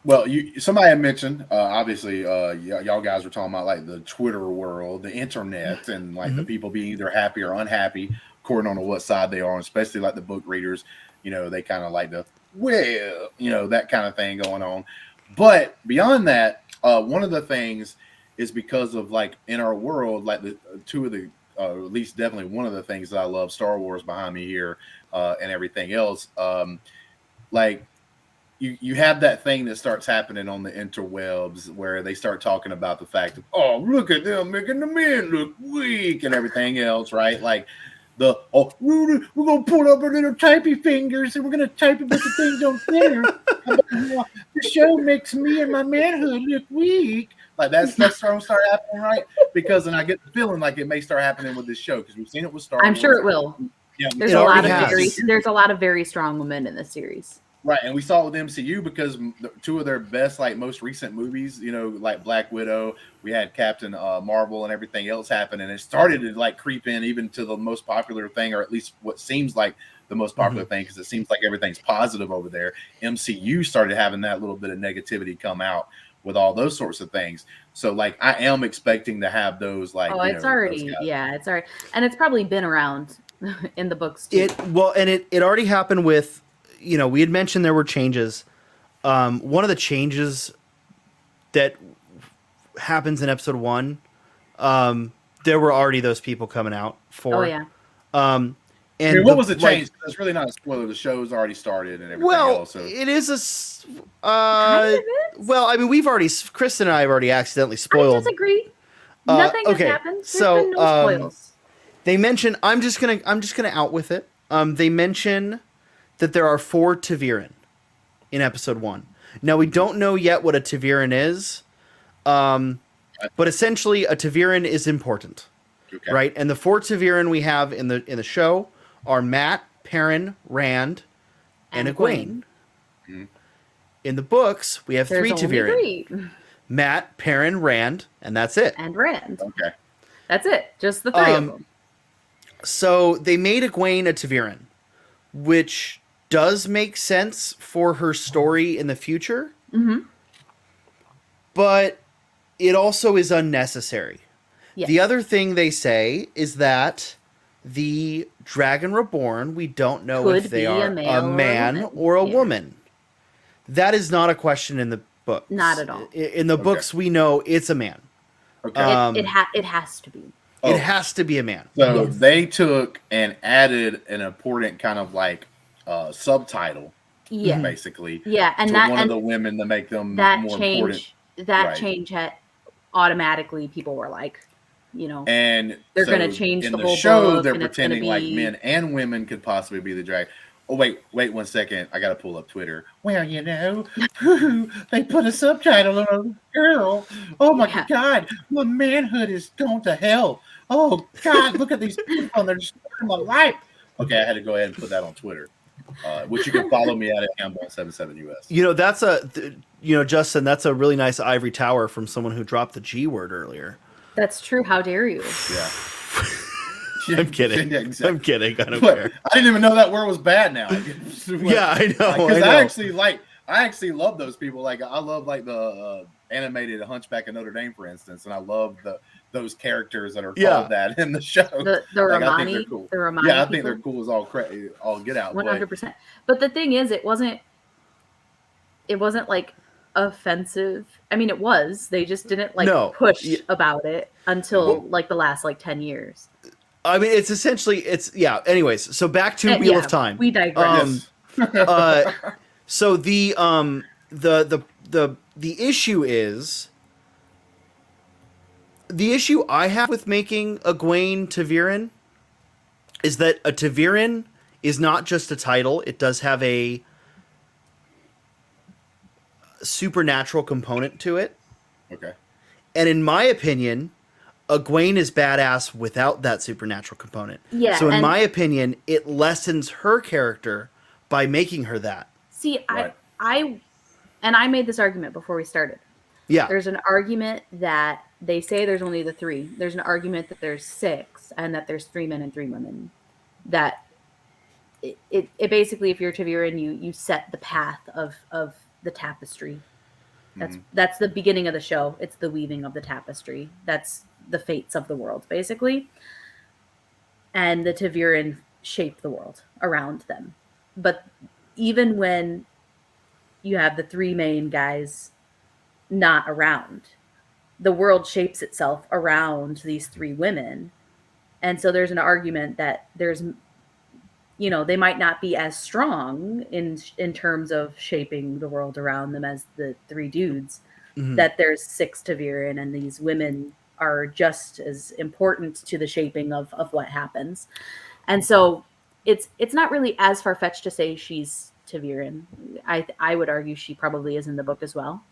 Well, somebody had mentioned, obviously, y'all guys were talking about like the Twitter world, the internet, and like the people being either happy or unhappy according on to what side they are, especially like the book readers. You know, they kind of like that kind of thing going on. But beyond that, one of the things is because of like in our world, like the two of the, at least definitely one of the things that I love, Star Wars behind me here, and everything else, like. You have that thing that starts happening on the interwebs where they start talking about the fact of, oh, look at them making the men look weak and everything else, right? Like we're gonna pull up our little typey fingers and we're gonna type it, but the things don't fit. The show makes me and my manhood look weak. Like that's starting to start happening, right? Because and I get the feeling like it may start happening with this show because we've seen it with Star Wars. I'm sure it will. Yeah, there's a lot of very strong women in this series. Right, and we saw it with MCU because two of their best, like most recent movies, you know, like Black Widow, we had Captain Marvel and everything else happen, and it started to like creep in even to the most popular thing, or at least what seems like the most popular thing, because it seems like everything's positive over there. MCU started having that little bit of negativity come out with all those sorts of things. So, like, I am expecting to have those, like, it's already, it's already, and it's probably been around in the books too. It already happened with. You know, we had mentioned there were changes. One of the changes that happens in episode 1, there were already those people coming out for. Oh yeah. And I mean, what was the change? It's really not a spoiler. The show's already started and everything else. So. It is well, I mean, Kristen and I have already accidentally spoiled. I disagree. Nothing has happened. There's been no spoils. They mention. I'm just gonna out with it. They mention that there are 4 Ta'Viren in episode 1. Now, we don't know yet what a Ta'Viren is, but essentially a Ta'Viren is important, right? And the 4 Ta'Viren we have in the show are Mat, Perrin, Rand, and Egwene. In the books, we have 3 Ta'Viren. Mat, Perrin, Rand, and that's it. And Rand. Okay. That's it. Just the 3 of them. So they made Egwene a Ta'Viren, which does make sense for her story in the future, but it also is unnecessary. Yes. The other thing they say is that the Dragon Reborn, we don't know if they are a man or a woman. That is not a question in the book. Not at all. In the books, we know it's a man. Okay. It has to be. It has to be a man. So they took and added an important kind of like subtitle, basically. Yeah, and one of the women to make them more important. That change had automatically people were like, you know, and they're going to change the whole show. Book, they're pretending like men and women could possibly be the dragon. Oh wait 1 second! I got to pull up Twitter. Well, you know, they put a subtitle on a girl. Oh my God, my manhood is going to hell. oh God, look at these people and they're just living my life. Okay, I had to go ahead and put that on Twitter, which you can follow me at Hambone77US. You know, that's Justin, that's a really nice ivory tower from someone who dropped the G word earlier. That's true. How dare you? Yeah. I'm kidding. Yeah, exactly. I'm kidding. I don't But care. I didn't even know that word was bad now. Yeah, I know. Because I actually love those people. Like I love like the animated Hunchback of Notre Dame, for instance, and I love those characters that are called that in the show. The like, Romani, I think they're cool. the Romani. Yeah, I think they're cool as all get out. 100%. But the thing is, it wasn't like offensive. I mean, it was. They just didn't push about it until like the last 10 years. I mean, it's essentially anyways, so back to Wheel of Time. We digress. So the issue is the issue I have with making Egwene ta'veren is that a ta'veren is not just a title. It does have a supernatural component to it. Okay. And in my opinion, Egwene is badass without that supernatural component. Yeah. So in my opinion, it lessens her character by making her that. See, right. I made this argument before we started. Yeah. There's an argument that they say there's only the 3. There's an argument that there's 6 and that there's 3 men and 3 women. That it basically, if you're ta'veren, you set the path of the tapestry. That's the beginning of the show. It's the weaving of the tapestry. That's the fates of the world, basically. And the ta'veren shape the world around them. But even when you have the 3 main guys not around, the world shapes itself around these 3 women. And so there's an argument that there's, they might not be as strong in terms of shaping the world around them as the 3 dudes, that there's 6 ta'veren and these women are just as important to the shaping of what happens. And so it's not really as far-fetched to say she's ta'veren. I would argue she probably is in the book as well.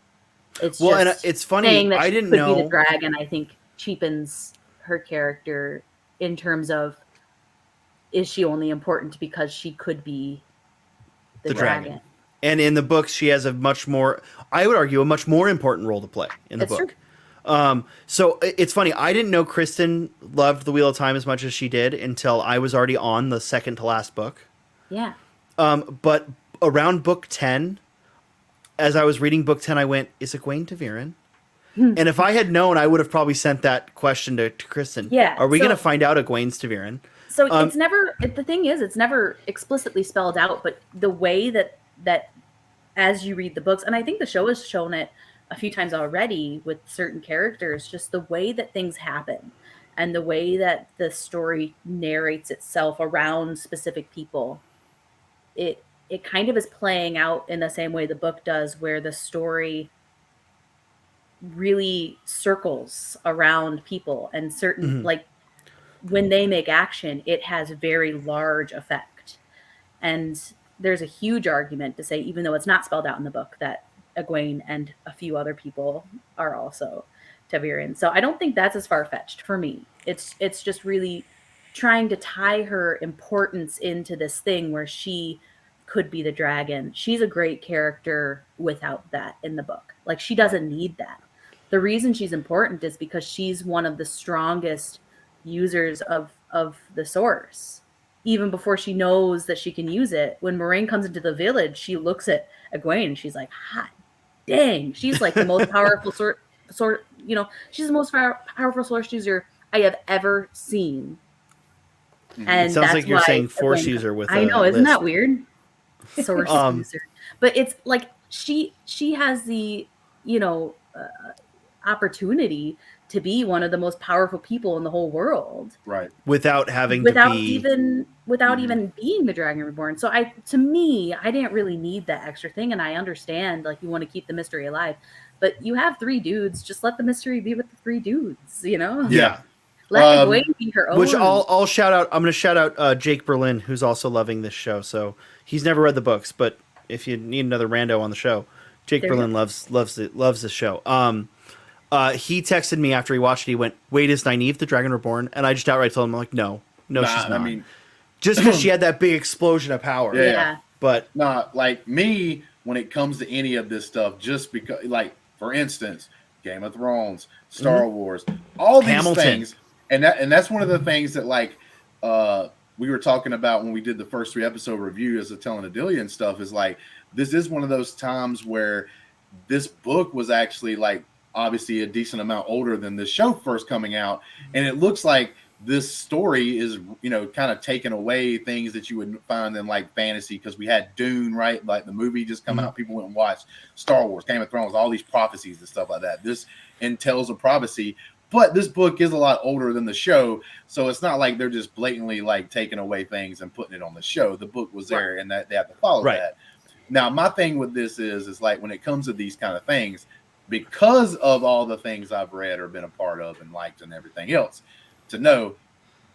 It's and it's funny, that I she didn't could know be the dragon, I think cheapens her character in terms of, is she only important because she could be the dragon? And in the books, she has a much more important role to play in the book. True. So it's funny. I didn't know Kristen loved The Wheel of Time as much as she did until I was already on the second to last book. Yeah. But around book 10, as I was reading book 10, I went, is Egwene ta'veren? And if I had known, I would have probably sent that question to Kristen. Yeah. Are we going to find out Egwene's ta'veren? So it's never, the thing is, it's never explicitly spelled out, but the way that as you read the books, and I think the show has shown it a few times already with certain characters, just the way that things happen and the way that the story narrates itself around specific people, it kind of is playing out in the same way the book does, where the story really circles around people and certain, like when they make action, it has very large effect. And there's a huge argument to say, even though it's not spelled out in the book, that Egwene and a few other people are also ta'veren. So I don't think that's as far-fetched for me. It's just really trying to tie her importance into this thing where she could be the dragon. She's a great character without that in the book. Like, she doesn't need that. The reason she's important is because she's one of the strongest users of the source. Even before she knows that she can use it, when Moraine comes into the village, she looks at Egwene and she's like, hot dang, she's like the most powerful she's the most powerful source user I have ever seen. And it sounds that's like you're saying force user with I know, isn't that weird? Source Um, user. But it's like she has the, opportunity to be one of the most powerful people in the whole world. Right. without having even being the Dragon Reborn. So to me, I didn't really need that extra thing. And I understand, like, you want to keep the mystery alive, but you have 3 dudes, just let the mystery be with the 3 dudes, Yeah. Let Egwene be her own. Which I'll shout out. I'm going to shout out Jake Berlin, who's also loving this show. So he's never read the books, but if you need another rando on the show, Jake Berlin loves this show. He texted me after he watched it. He went, "Wait, is Nynaeve the Dragon Reborn?" And I just outright told him, like, no, she's not. I mean, just because she had that big explosion of power. Yeah. But like me, when it comes to any of this stuff, just because, like, for instance, Game of Thrones, Star Wars, all these things, and that's one of the things that, like, we were talking about when we did the first 3 episode review as a telling Adelia and stuff, is like, this is one of those times where this book was actually, like, obviously a decent amount older than this show first coming out, and it looks like this story is, kind of taking away things that you would find in, like, fantasy, because we had Dune, right? Like, the movie just come out, people went and watched Star Wars, Game of Thrones, all these prophecies and stuff like that. This entails a prophecy, but this book is a lot older than the show, so it's not like they're just blatantly, like, taking away things and putting it on the show. The book was there, and that they have to follow that. Now, my thing with this is like, when it comes to these kind of things, because of all the things I've read or been a part of and liked and everything else, to know,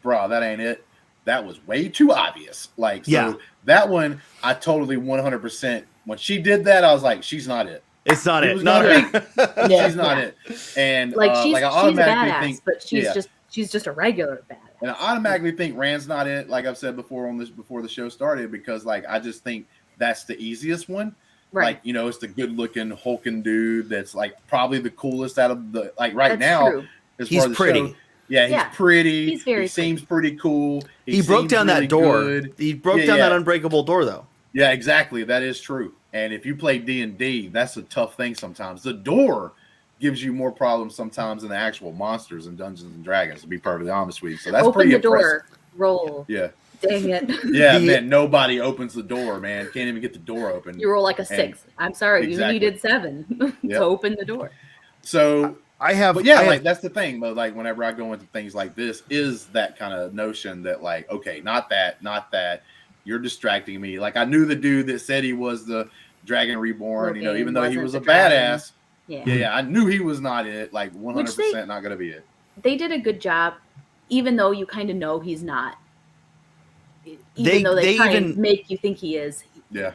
bro, that ain't it. That was way too obvious. Like, so that one, I totally 100%. When she did that, I was like, she's not it. It's not it. She's not it. And like, she's I automatically a badass, think, but she's just a regular badass. And I automatically think Rand's not it. Like I've said before before the show started, because, like, I just think that's the easiest one. Right. Like, it's the good looking hulking dude that's, like, probably the coolest out of the, like, right now. True. He's pretty. Show. Yeah, he's pretty. He seems pretty cool. He broke down really that door. Good. He broke down that unbreakable door, though. Yeah, exactly. That is true. And if you play D&D, that's a tough thing sometimes. The door gives you more problems sometimes than the actual monsters in Dungeons and Dragons, to be perfectly honest with you. So that's pretty impressive. Open the door. Roll. Yeah. Dang it. Yeah, man, nobody opens the door, man. Can't even get the door open. You roll like a 6. I'm sorry, exactly. you needed 7 to open the door. So but like, that's the thing. But, like, whenever I go into things like this, is that kind of notion that, like, okay, not that. You're distracting me. Like, I knew the dude that said he was the Dragon Reborn, even though he was a badass. Yeah, I knew he was not it. Like, 100% not going to be it. They did a good job, even though you kind of know he's not. Even though they try and make you think he is. Yeah.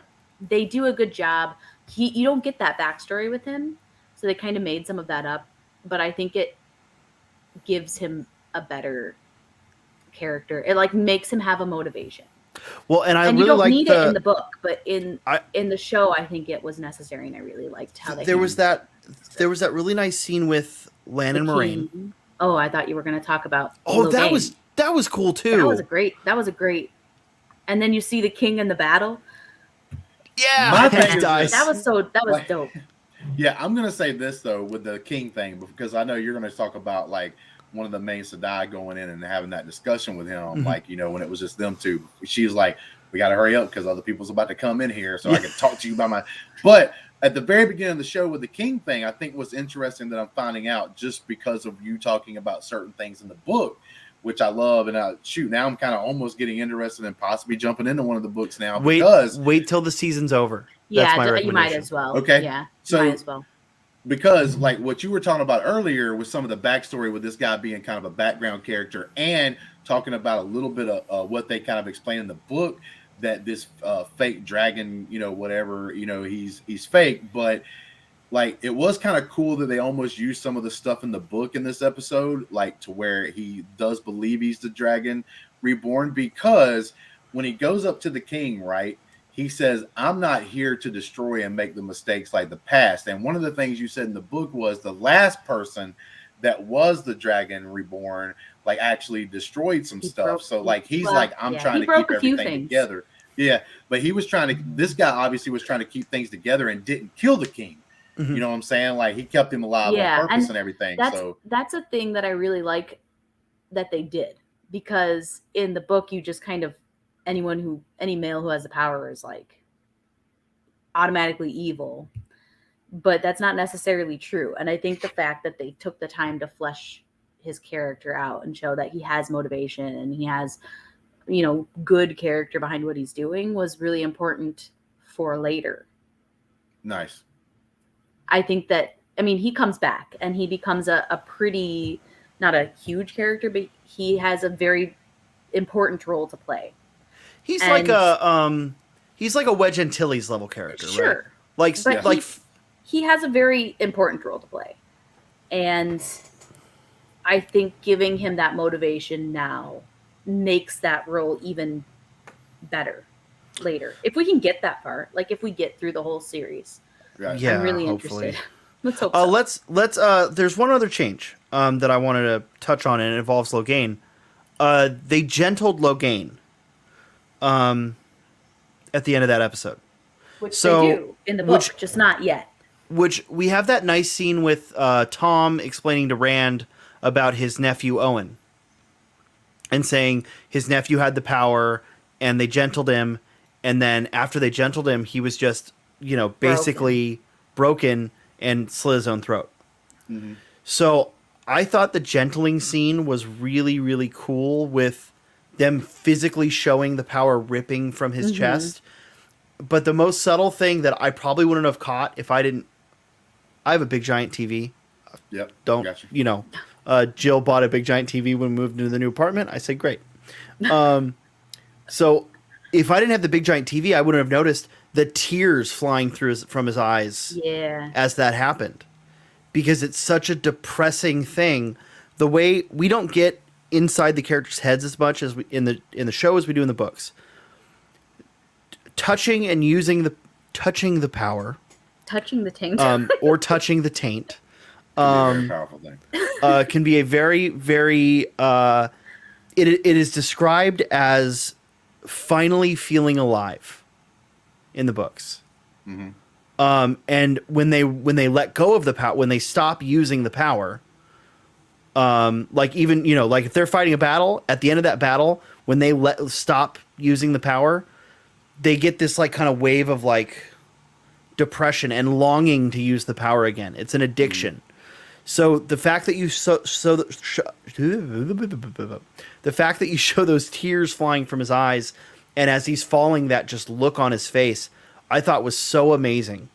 They do a good job. You don't get that backstory with him, so they kind of made some of that up. But I think it gives him a better character. It, like, makes him have a motivation. Well, and really you don't need it in the book, but in the show, I think it was necessary, and I really liked how they. There was that really nice scene with Lan and Moraine. Oh, I thought you were going to talk about. Oh, that was cool too. That was a great. And then you see the king in the battle. Yeah, that was dope. Yeah, I'm gonna say this though with the king thing, because I know you're gonna talk about, like, one of the main Sedai going in and having that discussion with him, like, when it was just them two. She's like, we got to hurry up because other people's about to come in here, so I can talk to you about my. But at the very beginning of the show with the king thing, I think what's interesting that I'm finding out, just because of you talking about certain things in the book, which I love, and now I'm kind of almost getting interested in possibly jumping into one of the books now. Wait till the season's over. That's my recommendation. You might as well. Okay. Yeah. So, might as well. Because, like, what you were talking about earlier with some of the backstory with this guy being kind of a background character, and talking about a little bit of what they kind of explain in the book, that this fake dragon, whatever, he's fake, but, like, it was kind of cool that they almost used some of the stuff in the book in this episode, like, to where he does believe he's the Dragon Reborn, because when he goes up to the king, right, he says, I'm not here to destroy and make the mistakes like the past. And one of the things you said in the book was the last person that was the Dragon Reborn, like, actually destroyed some stuff. He's I'm trying to keep everything together. Yeah, but this guy obviously was trying to keep things together and didn't kill the king. You know what I'm saying? Like, he kept him alive on purpose and everything. That's a thing that I really like that they did, because in the book, you just kind of, any male who has the power is, like, automatically evil, but that's not necessarily true. And I think the fact that they took the time to flesh his character out and show that he has motivation and he has, good character behind what he's doing was really important for later. Nice. I think that, he comes back and he becomes a pretty, not a huge character, but he has a very important role to play. He's like a Wedge Antilles level character, sure. right? He has a very important role to play. And I think giving him that motivation now makes that role even better later. If we can get that far, like if we get through the whole series, Yeah, I'm really hopefully. interested. Let's hope so. Let's there's one other change that I wanted to touch on, and it involves Logain. They gentled Logain at the end of that episode. Which they do in the book, just not yet. Which we have that nice scene with Tom explaining to Rand about his nephew Owen and saying his nephew had the power and they gentled him, and then after they gentled him, he was just, basically broken and slit his own throat. Mm-hmm. So I thought the gentling scene was really, really cool, with them physically showing the power ripping from his chest. But the most subtle thing that I probably wouldn't have caught if I didn't... I have a big giant TV. Yep. Jill bought a big giant TV when we moved into the new apartment. I said, great. So if I didn't have the big giant TV, I wouldn't have noticed the tears flying from his eyes as that happened. Because it's such a depressing thing. The way we don't get inside the characters' heads as much as we, in the show as we do in the books. Touching and using touching the power. Touching the taint. Or touching the taint. Can be a very powerful thing. Can be a very, very... It is described as finally feeling alive in the books. Mm-hmm. And when they let go of the power, when they stop using the power, like even, like if they're fighting a battle, at the end of that battle, when they stop using the power, they get this like kind of wave of like depression and longing to use the power again. It's an addiction. Mm-hmm. So the fact that you the fact that you show those tears flying from his eyes, and as he's falling, that just look on his face, I thought was so amazing.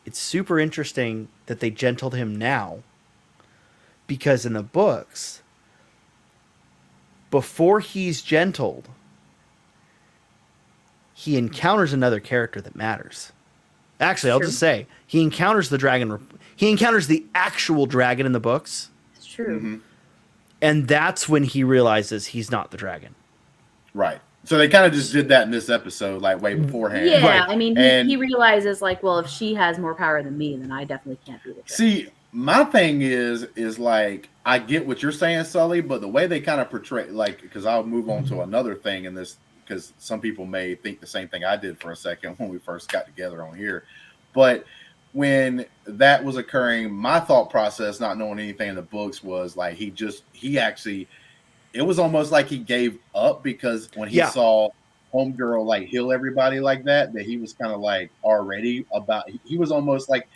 It's super interesting that they gentled him now, because in the books, before he's gentled, he encounters another character that matters. Actually, I'll just say, he encounters the dragon. He encounters the actual dragon in the books. It's true. Mm-hmm. And that's when he realizes he's not the dragon. Right. So they kind of just did that in this episode, like way beforehand. Yeah, right. I mean, he realizes, like, well, if she has more power than me, then I definitely can't be the dragon. See, my thing is like, I get what you're saying, Sully, but the way they kind of portray, like, because I'll move on to another thing in this, because some people may think the same thing I did for a second when we first got together on here. But when that was occurring, my thought process, not knowing anything in the books, was like he actually, it was almost like he gave up, because when he saw Homegirl like heal everybody like that he was kind of like already about, he was almost like,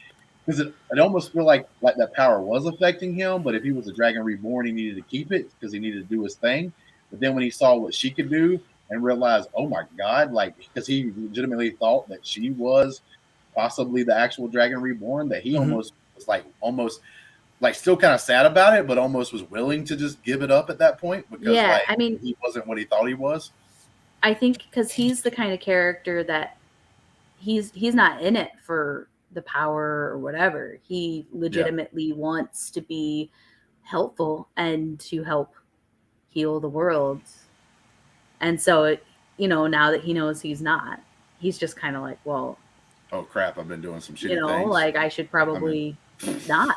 because it almost feel like that power was affecting him, but if he was a Dragon Reborn, he needed to keep it because he needed to do his thing. But then when he saw what she could do and realized, oh my God, like, because he legitimately thought that she was possibly the actual Dragon Reborn, that he almost was like still kind of sad about it, but almost was willing to just give it up at that point, because I mean, he wasn't what he thought he was. I think because he's the kind of character that he's not in it for the power or whatever. He legitimately wants to be helpful and to help heal the world. And so, now that he knows he's not, he's just kind of like, well, oh crap, I've been doing some shitty things. Like I should probably not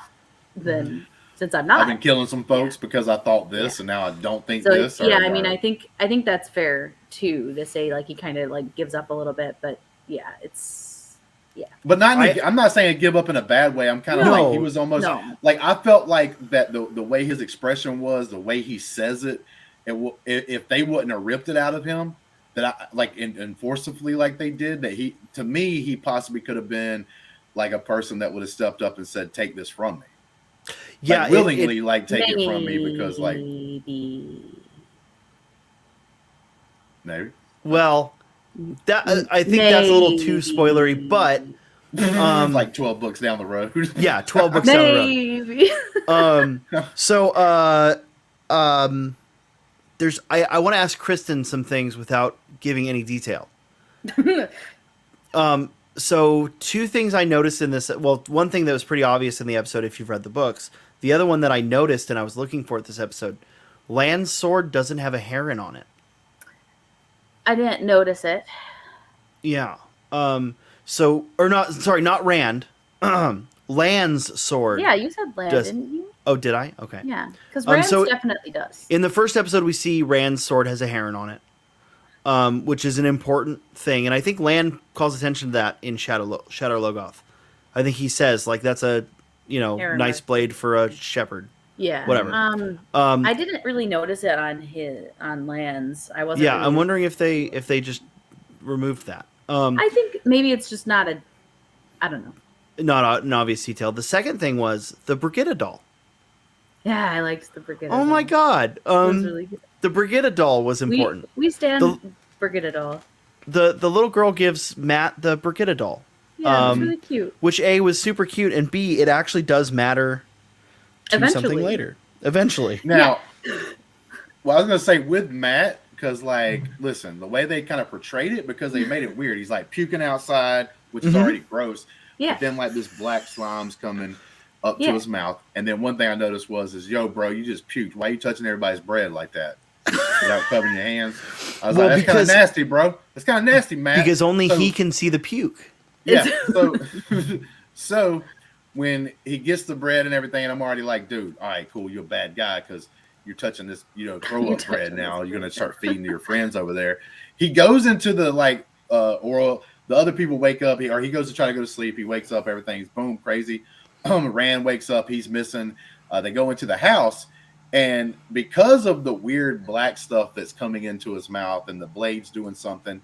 then, since I'm not. I've been killing some folks because I thought this and now I don't think this. Yeah, I mean, I think that's fair too, to say like he kind of like gives up a little bit, but but not I'm not saying give up in a bad way. I'm kind of like, he was almost like, I felt like that the way his expression was, the way he says it, if they wouldn't have ripped it out of him, that I like and forcibly like they did, that he possibly could have been like a person that would have stepped up and said, take this from me. Yeah, like, willingly take it from me, because like maybe. Well, that I think that's a little too spoilery, but like 12 books down the road. 12 books down the road. So there's I want to ask Kristen some things without giving any detail. So two things I noticed in this. Well, one thing that was pretty obvious in the episode, if you've read the books. The other one that I noticed and I was looking for at this episode, Lan's sword doesn't have a heron on it. I didn't notice it. Yeah. Not Rand. Lan's sword. Yeah, you said Land, didn't you? Oh, did I? Okay. Yeah, because Rand's definitely does. In the first episode, we see Rand's sword has a heron on it, which is an important thing, and I think Land calls attention to that in Shadow Logoth. I think he says like that's a heron nice blade for a shepherd. Yeah. Whatever. I didn't really notice it on Land's. I wasn't. Yeah, really... I'm wondering if they just removed that. I think maybe it's just not I don't know. Not an obvious detail. The second thing was the Brigitta doll. Yeah, I liked the Brigitta doll. Oh my god. It was really good. The Brigitta doll was important. We stand Brigitta doll. The little girl gives Matt the Brigitta doll. Yeah, it was really cute. Which A, was super cute, and B, it actually does matter to something later. Eventually. Now, well, I was going to say with Matt, because, like, listen, the way they kind of portrayed it, because they made it weird. He's, like, puking outside, which is already gross. Yeah. But then, like, this black slime's coming up to his mouth. And then one thing I noticed was, yo, bro, you just puked. Why are you touching everybody's bread like that? Without covering your hands. I was like, that's kind of nasty, bro. That's kind of nasty, Matt. Because only he can see the puke. Yeah. So when he gets the bread and everything, and I'm already like, dude, all right, cool, you're a bad guy because you're touching this, throw up bread now. You're gonna start feeding to your friends over there. He goes into the oral. The other people wake up, he goes to try to go to sleep. He wakes up, everything's boom crazy. Rand wakes up, he's missing. They go into the house, and because of the weird black stuff that's coming into his mouth and the blades doing something,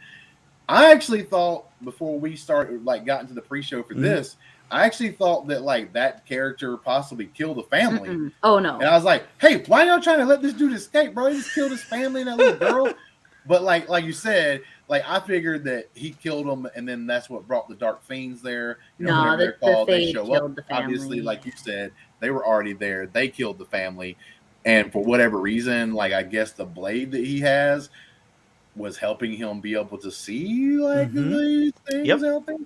I actually thought before we started, got into the pre-show for this, I actually thought that that character possibly killed the family. Mm-mm. Oh no! And I was like, hey, why y'all trying to let this dude escape, bro? He just killed his family and that little girl. But like you said, I figured that he killed them, and then that's what brought the Dark Fiends there. No, they show up. The obviously, like you said, they were already there. They killed the family, and for whatever reason, I guess the blade that he has was helping him be able to see these things out there.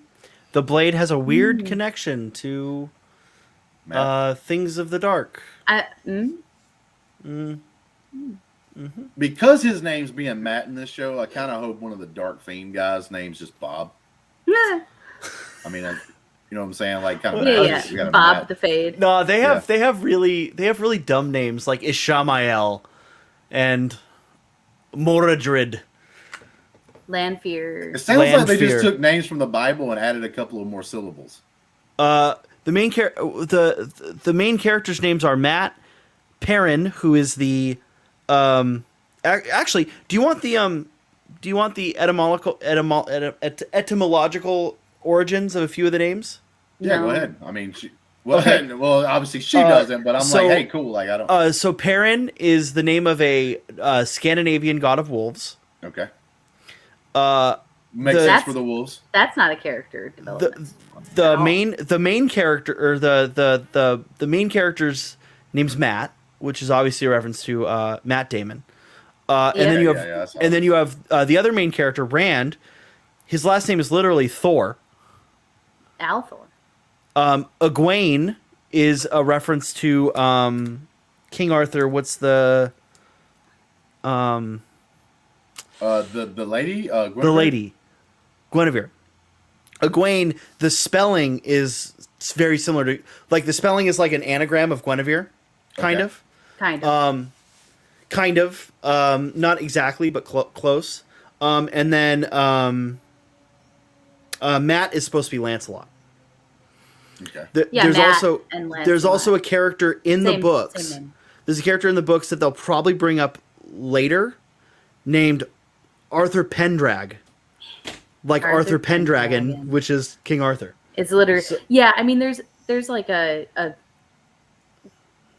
The blade has a weird connection to things of the dark. Because his name's being Matt in this show, I kind of hope one of the Dark Fiend guys' name's just Bob. Yeah. I mean, you know what I'm saying? Kind of Bob the Fade. No, they have really dumb names like Ishamael and Moradrid. Lanfear. It sounds like they just took names from the Bible and added a couple of more syllables. The main characters' names are Matt, Perrin, who is the actually, do you want the etymological origins of a few of the names? Yeah, go ahead. I mean, obviously she doesn't, but I'm hey, cool. I don't. So Perrin is the name of a Scandinavian god of wolves. Okay. Makes sense for the wolves. That's not a character development. The main character, or the main character's name's Matt, which is obviously a reference to Matt Damon. And then you have the other main character, Rand. His last name is literally Thor. Althor. Egwene is a reference to King Arthur. What's the lady? Guinevere? The lady. Guinevere. Egwene, the spelling is very similar to... the spelling is like an anagram of Guinevere. Kind of. Not exactly, but close. And then Matt is supposed to be Lancelot. Okay. There's also a character in the books. There's a character in the books that they'll probably bring up later named Arthur Pendrag. Arthur Pendragon, which is King Arthur. It's literally... I mean, there's like a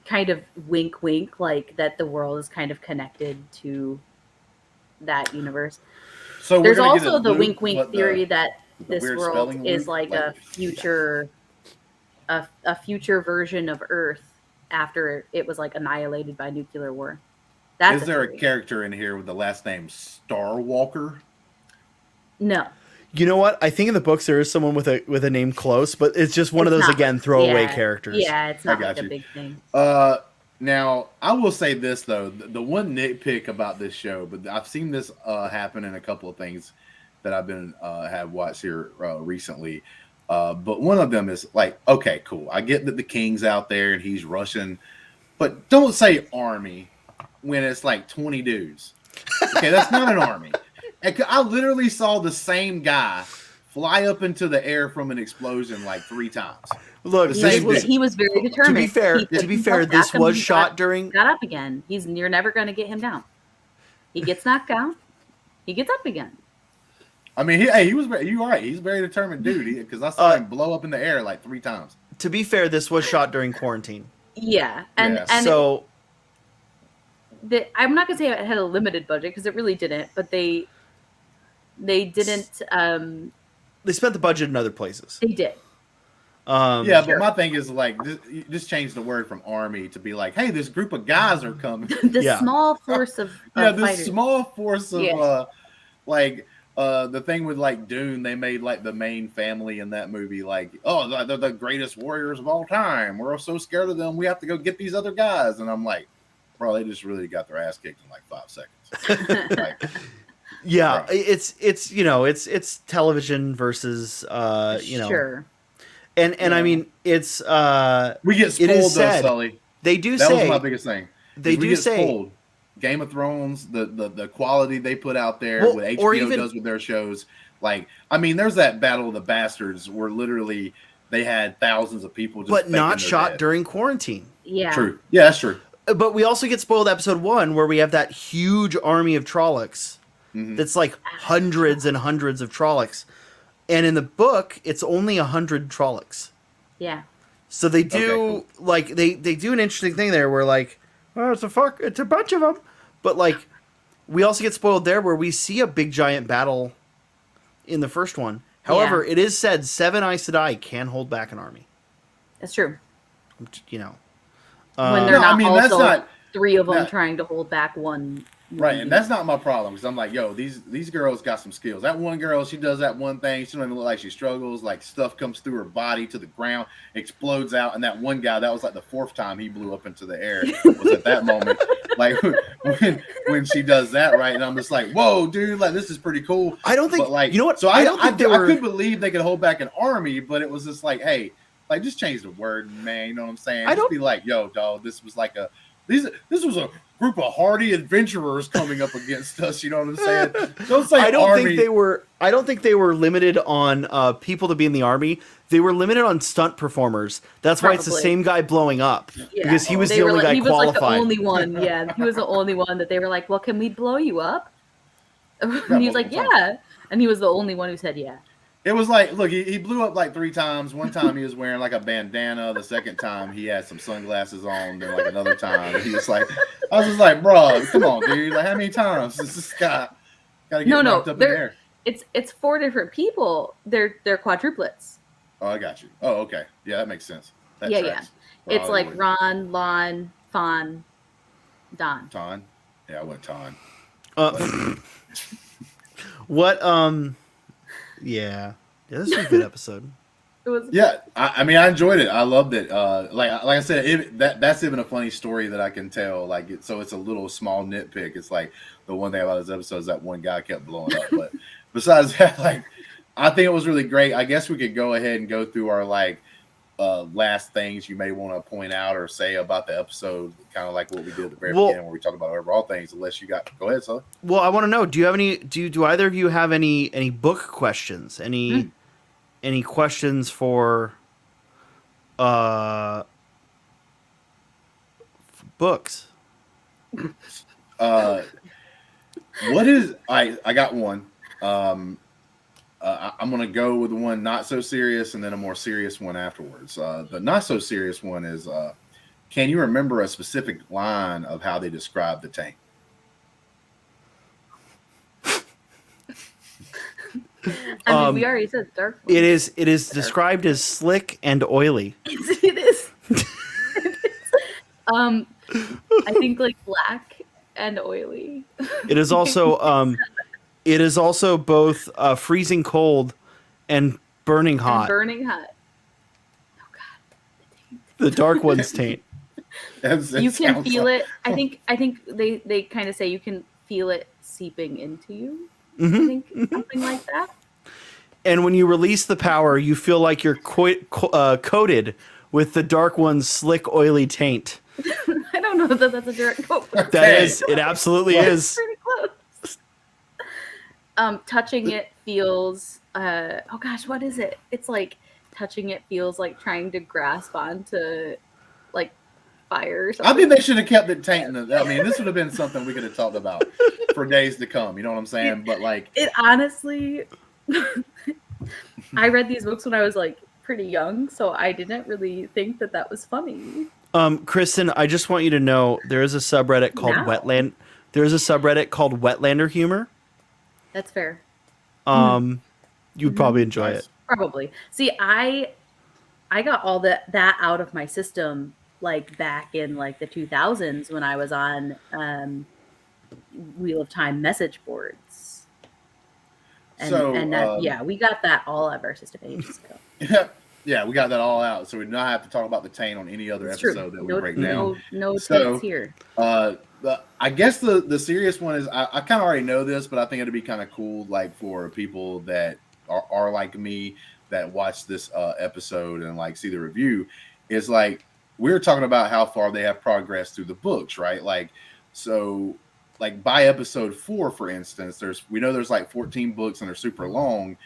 kind of wink that the world is kind of connected to that universe. So there's also the wink theory that this world is a future version of Earth after it was annihilated by nuclear war. Is there a character in here with the last name Starwalker? No. You know what? I think in the books there is someone with a name close, but it's just one of those again throwaway characters. Yeah, it's not like a big thing. Now I will say this though, the one nitpick about this show, but I've seen this happen in a couple of things that I've been have watched here recently. But one of them is like, okay, cool. I get that the king's out there and he's Russian, but don't say army when it's like 20 dudes. Okay, that's not an army. I literally saw the same guy fly up into the air from an explosion like 3 times. Look, he was very determined. To be fair, this was shot during. Got up again. You're never going to get him down. He gets knocked down. He gets up again. I mean, he was. You're right. He's a very determined dude. Because I saw him blow up in the air like 3 times. To be fair, this was shot during quarantine. Yeah, and so I'm not gonna say it had a limited budget because it really didn't. But they didn't. They spent the budget in other places. They did. But my thing is like, just change the word from army to be like, hey, this group of guys are coming. Small force of this small force of the thing with like Dune, they made like the main family in that movie like, oh, they're the greatest warriors of all time. We're so scared of them, we have to go get these other guys. And I'm like, bro, they just really got their ass kicked in like 5 seconds. Like, yeah, bro. It's television versus Sure. And I mean it's we get spoiled though, Sully. They do that say was my biggest thing. They do say spoiled. Game of Thrones, the quality they put out there, what HBO does with their shows. Like, I mean, there's that Battle of the Bastards where literally they had thousands of people just but not shot during quarantine. Yeah. True. Yeah, that's true. But we also get spoiled episode 1 where we have that huge army of Trollocs. That's like hundreds and hundreds of Trollocs. And in the book, it's only 100 Trollocs. Yeah. So they do they do an interesting thing there where like, oh, it's a bunch of them. But like, we also get spoiled there where we see a big giant battle in the first one. However, it is said 7 Aes Sedai can hold back an army. That's true. You know, when they're that's not 3 of them trying to hold back one. Right, and that's not my problem because I'm like, yo, these girls got some skills. That one girl, she does that one thing. She don't even look like she struggles. Like stuff comes through her body to the ground, explodes out. And that one guy, that was like the 4th time he blew up into the air. Was at that moment, like when she does that, right? And I'm just like, whoa, dude, like this is pretty cool. I don't think, but like, you know what? So I couldn't believe they could hold back an army, but it was just like, hey, like just change the word, man. You know what I'm saying? Just be like, yo, dog, this was like this was a group of hardy adventurers coming up against us. You know what I'm saying? Don't say army. I don't think they were limited on people to be in the army. They were limited on stunt performers. That's why it's the same guy blowing up because he was the only guy qualified. Like the only one. Yeah, he was the only one that they were like, "Well, can we blow you up?" And he was like, "Yeah," and he was the only one who said, "Yeah." It was like, look, he blew up like 3 times. One time he was wearing like a bandana. The second time he had some sunglasses on. Then like another time he was like, I was just like, bro, come on, dude. Like how many times is this guy gotta get knocked up in the air? It's 4 different people. They're quadruplets. Oh, I got you. Oh, okay. Yeah, that makes sense. That tracks. It's like Ron, Lon, Fawn, Don. Ton. Yeah, I went Ton. What Yeah, this was a good episode. It was. Yeah, I mean, I enjoyed it. I loved it. Like I said, that's even a funny story that I can tell. Like, it's a little small nitpick. It's like the one thing about this episode is that one guy kept blowing up. But besides that, like, I think it was really great. I guess we could go ahead and go through our like last things you may want to point out or say about the episode, kind of like what we did at the very beginning where we talked about overall things. Unless you got, go ahead, Sully. Well, I want to know, do you have any? Do either of you have any book questions? Any questions for books? What is I got one. I'm going to go with the one not so serious and then a more serious one afterwards. The not so serious one is, can you remember a specific line of how they describe the tank? I mean, we already said dark. It is described as slick and oily. It is. I think like black and oily. It is also It is also both freezing cold and burning hot. And burning hot. Oh God. The Dark One's taint. You can feel it. I think they kind of say you can feel it seeping into you. Mm-hmm. I think something like that. And when you release the power, you feel like you're coated with the Dark One's slick, oily taint. I don't know that that's a direct quote. That is, it absolutely is. Pretty close. Touching it feels. Oh gosh, what is it? It's like touching it feels like trying to grasp onto like fire or something. I think they should have kept it taint. I mean, this would have been something we could have talked about for days to come. You know what I'm saying? But like, it honestly. I read these books when I was like pretty young, so I didn't really think that that was funny. Kristen, I just want you to know there is a subreddit called Wetland. There's a subreddit called Wetlander Humor. That's fair. You'd probably enjoy it. Probably. See, I got all that out of my system like back in like the 2000s when I was on Wheel of Time message boards. And we got that all out of our system ages ago. Yeah, we got that all out, so we do not have to talk about the taint on any other episode that we break down. No taints here. I guess the serious one is I kind of already know this, but I think it'd be kind of cool, like for people that are like me that watch this episode and like see the review, is like we're talking about how far they have progressed through the books, right? Like so. Like by episode 4, for instance, we know there's like 14 books and they're super long.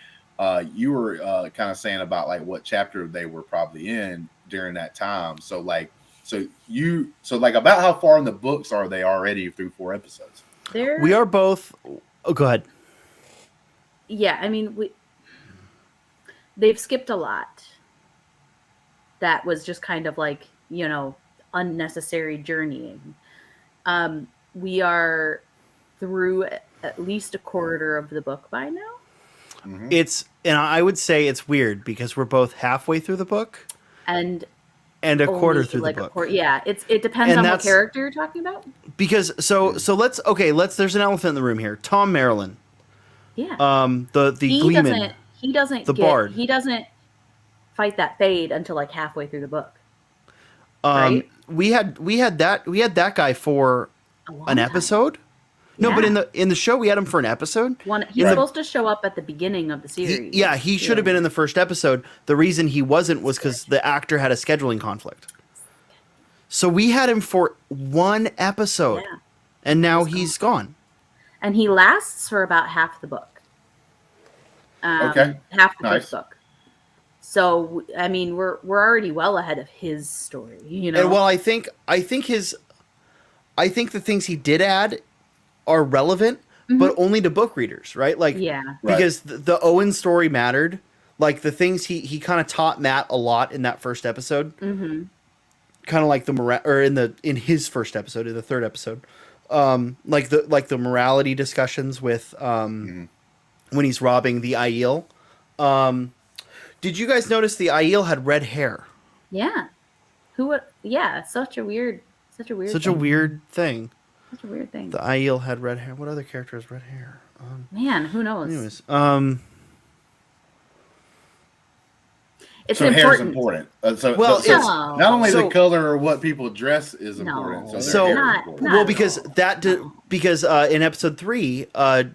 You were kind of saying about like what chapter they were probably in during that time. So like about how far in the books are they already through 4 episodes? We are both. Oh, go ahead. Yeah, I mean they've skipped a lot. That was just kind of like unnecessary journeying. We are through at least a quarter of the book by now. Mm-hmm. And I would say it's weird because we're both halfway through the book and a quarter through the book. It depends on what character you're talking about. Because so let's there's an elephant in the room here. Tom Maryland. Yeah. The Gleeman. He doesn't bard. He doesn't fight that fade until like halfway through the book. Right? We had that guy for an episode. No, but in the show we had him for an episode. He's supposed to show up at the beginning of the series. He should have been in the first episode. The reason he wasn't was because the actor had a scheduling conflict. So we had him for one episode, and now he's gone. And he lasts for about half the book. Half the first book. So I mean, we're already well ahead of his story. And well, I think the things he did add are relevant, but only to book readers, right? Like, because the Owen story mattered. Like the things he kind of taught Matt a lot in that first episode. Mm-hmm. Kind of like in his first episode, in the third episode, like the morality discussions with when he's robbing the Aiel. Did you guys notice the Aiel had red hair? Yeah. Who would? Yeah, such a weird thing. Such a weird thing. The Aiel had red hair. What other character has red hair? Man, who knows? Anyways, it's so important. hair's important. Not only the color or what people dress is important. Because in episode 3,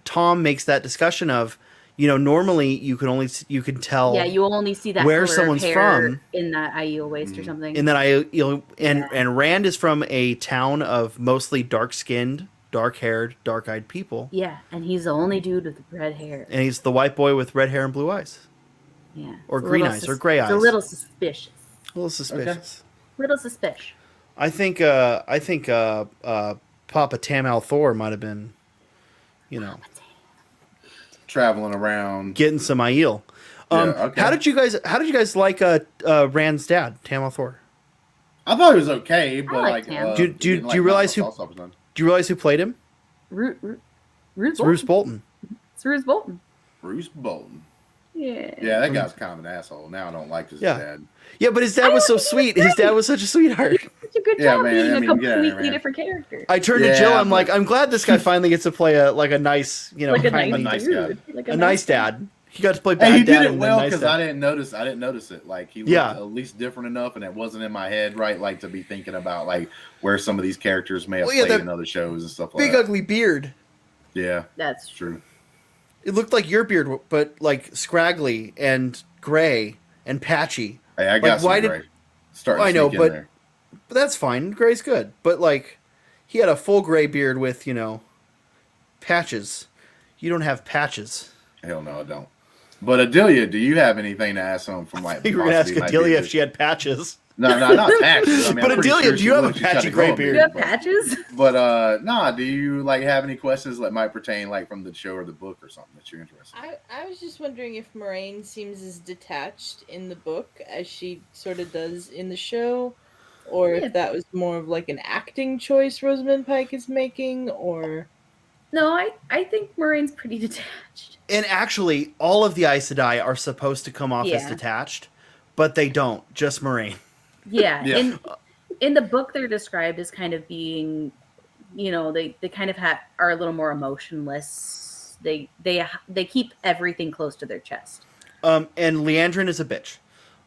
Tom makes that discussion of, normally you can tell. Yeah, you only see that where someone's from in that Aiel waste or something. In that Aiel, and Rand is from a town of mostly dark-skinned, dark-haired, dark-eyed people. Yeah, and he's the only dude with red hair. And he's the white boy with red hair and blue eyes. Yeah. Or green eyes, or gray eyes. It's a little suspicious. Okay. Little suspicious. I think Papa Tam Thor might have been, traveling around getting some Aiel. How did you guys like Rand's dad, Tam Thor? I thought it was okay, but do you realize who played him? Roose Bolton. It's Roose Bolton. Roose Bolton. Yeah. Yeah, that guy's kind of an asshole. Now I don't like his dad. Yeah, but his dad was so sweet. His dad was such a sweetheart. such a good Yeah, job man, being I a mean, completely yeah, man. different character. I turned to Yeah, Jill. I'm but- like, I'm glad this guy finally gets to play a nice, Like a kindly, nice nice guy. dude. Like a nice dad. He got to play Hey, bad he did dad it and well then nice because dad. I didn't notice it. Like he looked Yeah. at least different enough, and it wasn't in my head, right? Like to be thinking about like where some of these characters may have Well, yeah, played that in other shows and stuff like Big that. ugly beard. Yeah, That's true. It looked like your beard, but like scraggly and gray and patchy. Hey, I got Like, some why did- gray. Starting I to know, sneak but- in there. But that's fine. Gray's good. But like, he had a full gray beard with patches. You don't have patches. Hell no, I don't. But Adelia, do you have anything to ask him from like? You were gonna ask possibly might be Adelia good? if she had patches. No, not patches. I mean, But I'm pretty Adelia, sure do she you have a would. She's trying patchy to gray grow a beard? Do you have but- patches? But nah, do you like have any questions that might pertain like from the show or the book or something that you're interested in? I was just wondering if Moraine seems as detached in the book as she sort of does in the show, or Yeah. if that was more of like an acting choice Rosamund Pike is making, or No, I think Moraine's pretty detached. And actually, all of the Aes Sedai are supposed to come off as Yeah. detached, but they don't. Just Moraine. Yeah. Yeah. In the book, they're described as kind of being, they kind of are a little more emotionless. They keep everything close to their chest. And Leandrin is a bitch.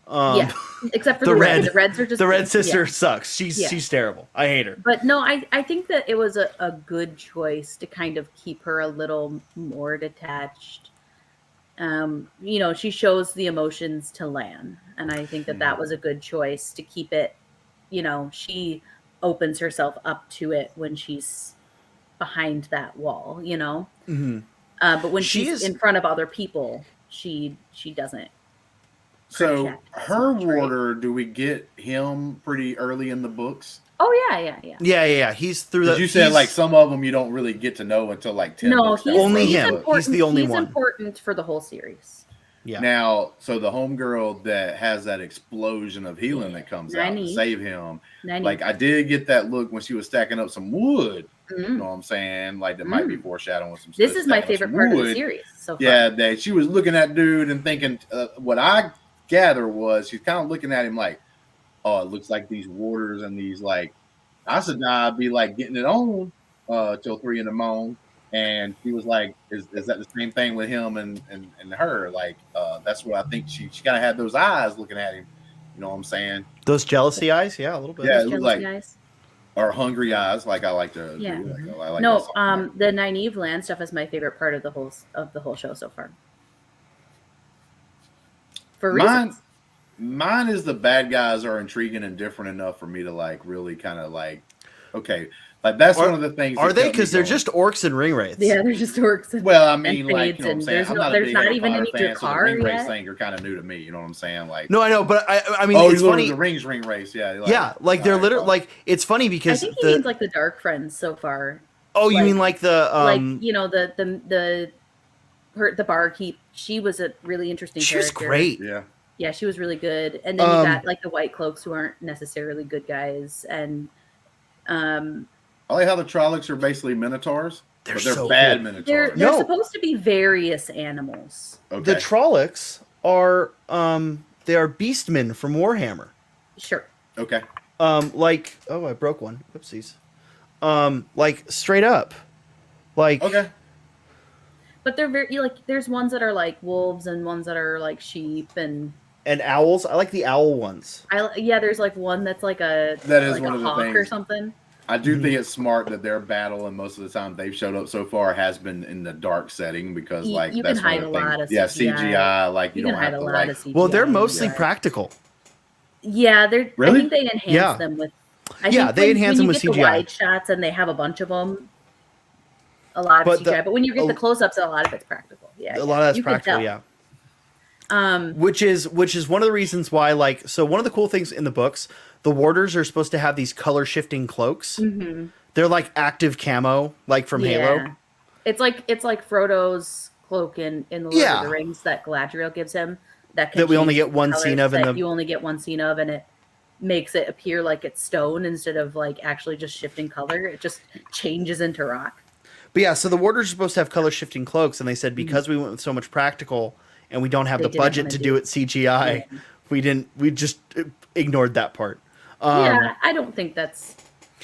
Yeah, except for the the red- red. The reds are just The red sister yeah. sucks. She's terrible. I hate her. But no, I think that it was a good choice to kind of keep her a little more detached. She shows the emotions to Lan, and I think that was a good choice to keep it. She opens herself up to it when she's behind that wall. Mm-hmm. But when She she's is- in front of other people, she doesn't. So project as her much, right? warder, do we get him pretty early in the books? Oh yeah. Yeah. He's through the. Because you said like some of them you don't really get to know until like 10 No, books down he's the Only road. him. But- important. He's the only one. Important for the whole series. Yeah. Now, so the homegirl that has that explosion of healing that comes out to Nynaeve. save him, Nynaeve. like I did get that look when she was stacking up some wood. You Mhm. know what I'm saying? Like that might be foreshadowing some stuff. This is my stacking up favorite some part of the wood. series so far. Yeah, that she was looking at dude and thinking. What I gather was she's kind of looking at him like, oh, it looks like these warders and these like Aes Sedai be like getting it on till 3 in the morning. And she was like, is that the same thing with him and her? Like, that's what I think she kind of had those eyes looking at him. You know what I'm saying? Those jealousy eyes. Yeah, a little bit. Yeah, it Those was jealous like, guys. or hungry eyes, like I like to Yeah. do. Like, I like No, that song. the Nynaeve Land stuff is my favorite part of the whole show so far. For reasons. Mine is the bad guys are intriguing and different enough for me to like really kind of like, okay, like that's one of the things. Are that they? kept me Because they're going. just orcs and ring wraiths. Yeah, they're just orcs. Well, I mean, and like, fades you know what I'm and saying? there's I'm no- not a there's big not Harry even Potter any fan, so the Drakkar ring race yet. thing are kind of new to me. You know what I'm saying? Like, No, I know, but I mean, oh, it's you funny. the ring race, yeah. Yeah, like they're alright, literally well. like it's funny I because think he means like the Dark Friends so far. oh, you like- mean like the The barkeep. She was a really interesting. she was character. great. Yeah. Yeah, she was really good. And then you got like the White Cloaks who aren't necessarily good guys, and I like how the Trollocs are basically Minotaurs, They're but they're so bad cool. Minotaurs. they're No. supposed to be various animals. Okay. The Trollocs are they are beastmen from Warhammer. Sure. Okay. Like oh, I broke one. Whoopsies. Like straight up, like Okay. But they're very like there's ones that are like wolves and ones that are like sheep and and owls. I like the owl ones. there's like one that's like a That is like one a of the hawk or things. something. I do think it's smart that their battle, and most of the time they've showed up so far, has been in the dark setting because, like, You that's can one hide of a the things. lot of Yeah, CGI. CGI, like you You can don't hide have a to lot like. of CGI. Well, they're mostly yeah. practical. Yeah, they're. Really? I think they enhance Yeah. them with. Yeah, they enhance them with when you CGI. get the wide shots, and they have a bunch of them. A lot of But CGI, but when you get a- the close-ups, a lot of it's practical. Yeah, A lot of that's you can practical. tell. Yeah. Um, Which is one of the reasons why like so one of the cool things in the books, the warders are supposed to have these color shifting cloaks. mhm. They're like active camo, like from Halo. Yeah. It's like Frodo's cloak in the Lord Yeah. of the Rings that Galadriel gives him. That That we only change get one colors scene of in that the- you only get one scene of, and it makes it appear like it's stone instead of like actually just shifting color. It just changes into rock. But yeah, so the warders are supposed to have color shifting cloaks, and they said because we went with so much practical and we don't have They the didn't budget wanna to do do it. it CGI, we just ignored that part. Yeah, I don't think that's.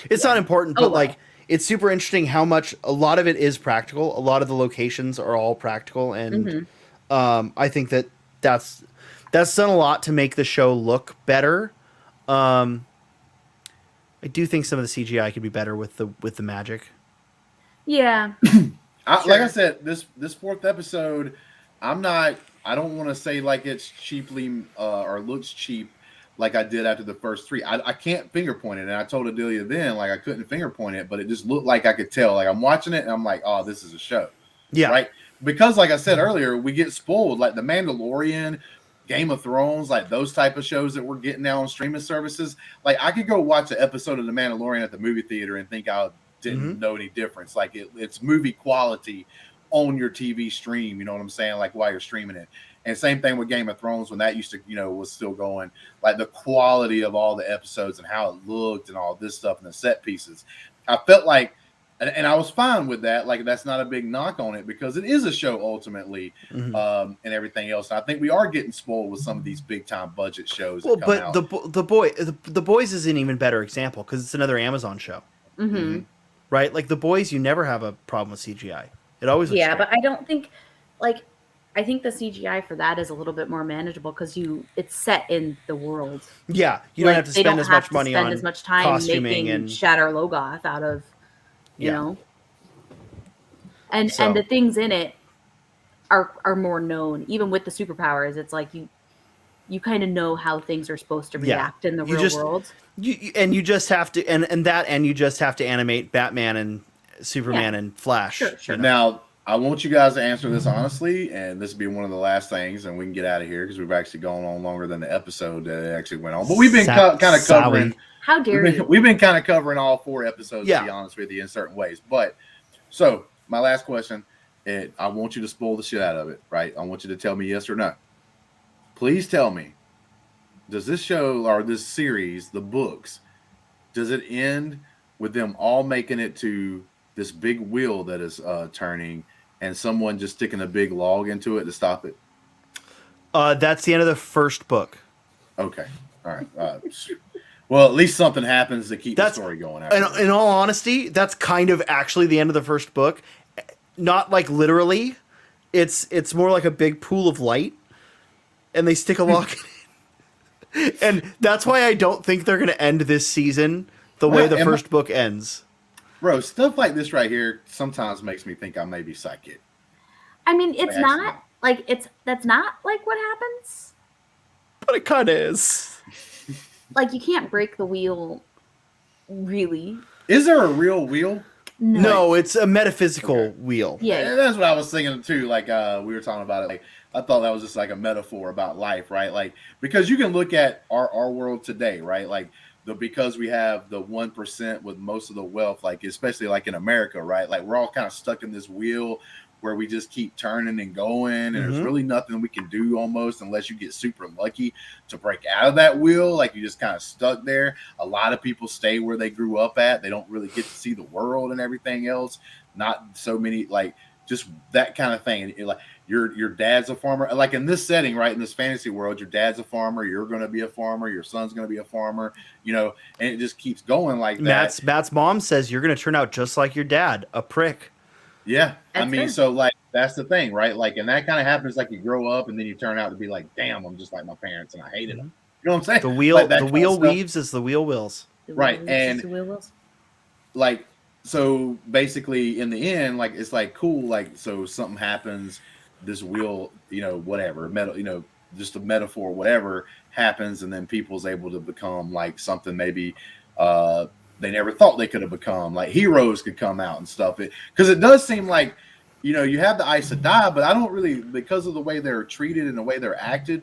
It's not important, Oh, but well. like it's super interesting how much a lot of it is practical. A lot of the locations are all practical, and I think that's done a lot to make the show look better. I do think some of the CGI could be better with the magic. Yeah. Like I Sure. said, this fourth episode, I'm not. I don't want to say like it's cheaply or looks cheap like I did after the first three. I can't finger point it, and I told Adelia then like I couldn't finger point it, but it just looked like I could tell. Like I'm watching it, and I'm like, oh, this is a show, Yeah, right? Because like I said earlier, we get spoiled. Like The Mandalorian, Game of Thrones, like those type of shows that we're getting now on streaming services. Like I could go watch an episode of The Mandalorian at the movie theater and think I didn't know any difference. Like it's movie quality on your TV stream. You know what I'm saying? Like while you're streaming it. And same thing with Game of Thrones when that used to, was still going. Like the quality of all the episodes and how it looked and all this stuff and the set pieces. I felt like, and I was fine with that. Like that's not a big knock on it because it is a show ultimately, and everything else. And I think we are getting spoiled with some of these big time budget shows. Well, that come but out. the Boys is an even better example because it's another Amazon show, right? Like The Boys, you never have a problem with CGI. It always looks Yeah, great. but I don't think like I think the CGI for that is a little bit more manageable because it's set in the world. Yeah, you don't have to They spend don't as have much to money spend on as much time costuming making and Shatter Logoth out of, you know, and So- the things in it are more known. Even with the superpowers, it's like you kind of know how things are supposed to react in the real world. You just have to and you just have to animate Batman and Superman and Flash. Sure. You know? Now, I want you guys to answer this honestly, and this will be one of the last things, and we can get out of here because we've actually gone on longer than the episode that it actually went on. But we've been kind of covering. How dare you? We've been kind of covering all 4 episodes, Yeah. to be honest with you, in certain ways. But so my last question, and I want you to spoil the shit out of it, right? I want you to tell me yes or no. Please tell me, does this show or this series, the books, does it end with them all making it to this big wheel that is turning and someone just sticking a big log into it to stop it? That's the end of the first book. Okay. All right. Well, at least something happens to keep the story going. In all honesty, that's kind of actually the end of the first book. Not like literally. It's more like a big pool of light, and they stick a log in it. And that's why I don't think they're going to end this season the way the first book ends. Bro, stuff like this right here sometimes makes me think I may be psychic. I mean, it's not like that's not like what happens. But it kind of is. Like you can't break the wheel, really. Is there a real wheel? No, it's a metaphysical wheel. Yeah, that's what I was thinking too. Like we were talking about it. Like I thought that was just like a metaphor about life, right? Like because you can look at our world today, right? Like because we have the 1% with most of the wealth, like especially like in America, right? Like we're all kind of stuck in this wheel where we just keep turning and going, and there's really nothing we can do almost unless you get super lucky to break out of that wheel. Like you just kind of stuck there. A lot of people stay where they grew up at. They don't really get to see the world and everything else. Not so many, like just that kind of thing. Like your dad's a farmer. Like in this setting, right, in this fantasy world, your dad's a farmer. You're going to be a farmer. Your son's going to be a farmer. And it just keeps going like that. Matt's mom says you're going to turn out just like your dad, a prick. Yeah, I mean, so like that's the thing, right? Like, and that kind of happens. Like you grow up, and then you turn out to be like, "Damn, I'm just like my parents, and I hated them." You know what I'm saying? The wheel, like the wheel weaves as the wheel wills. Right, and like, so basically, in the end, like it's like cool. Like, so something happens, this wheel, whatever, metal, just a metaphor, whatever happens, and then people's able to become like something maybe. They never thought they could have become. Like heroes could come out and stuff. Because it does seem like, you have the Aes Sedai, but I don't really, because of the way they're treated and the way they're acted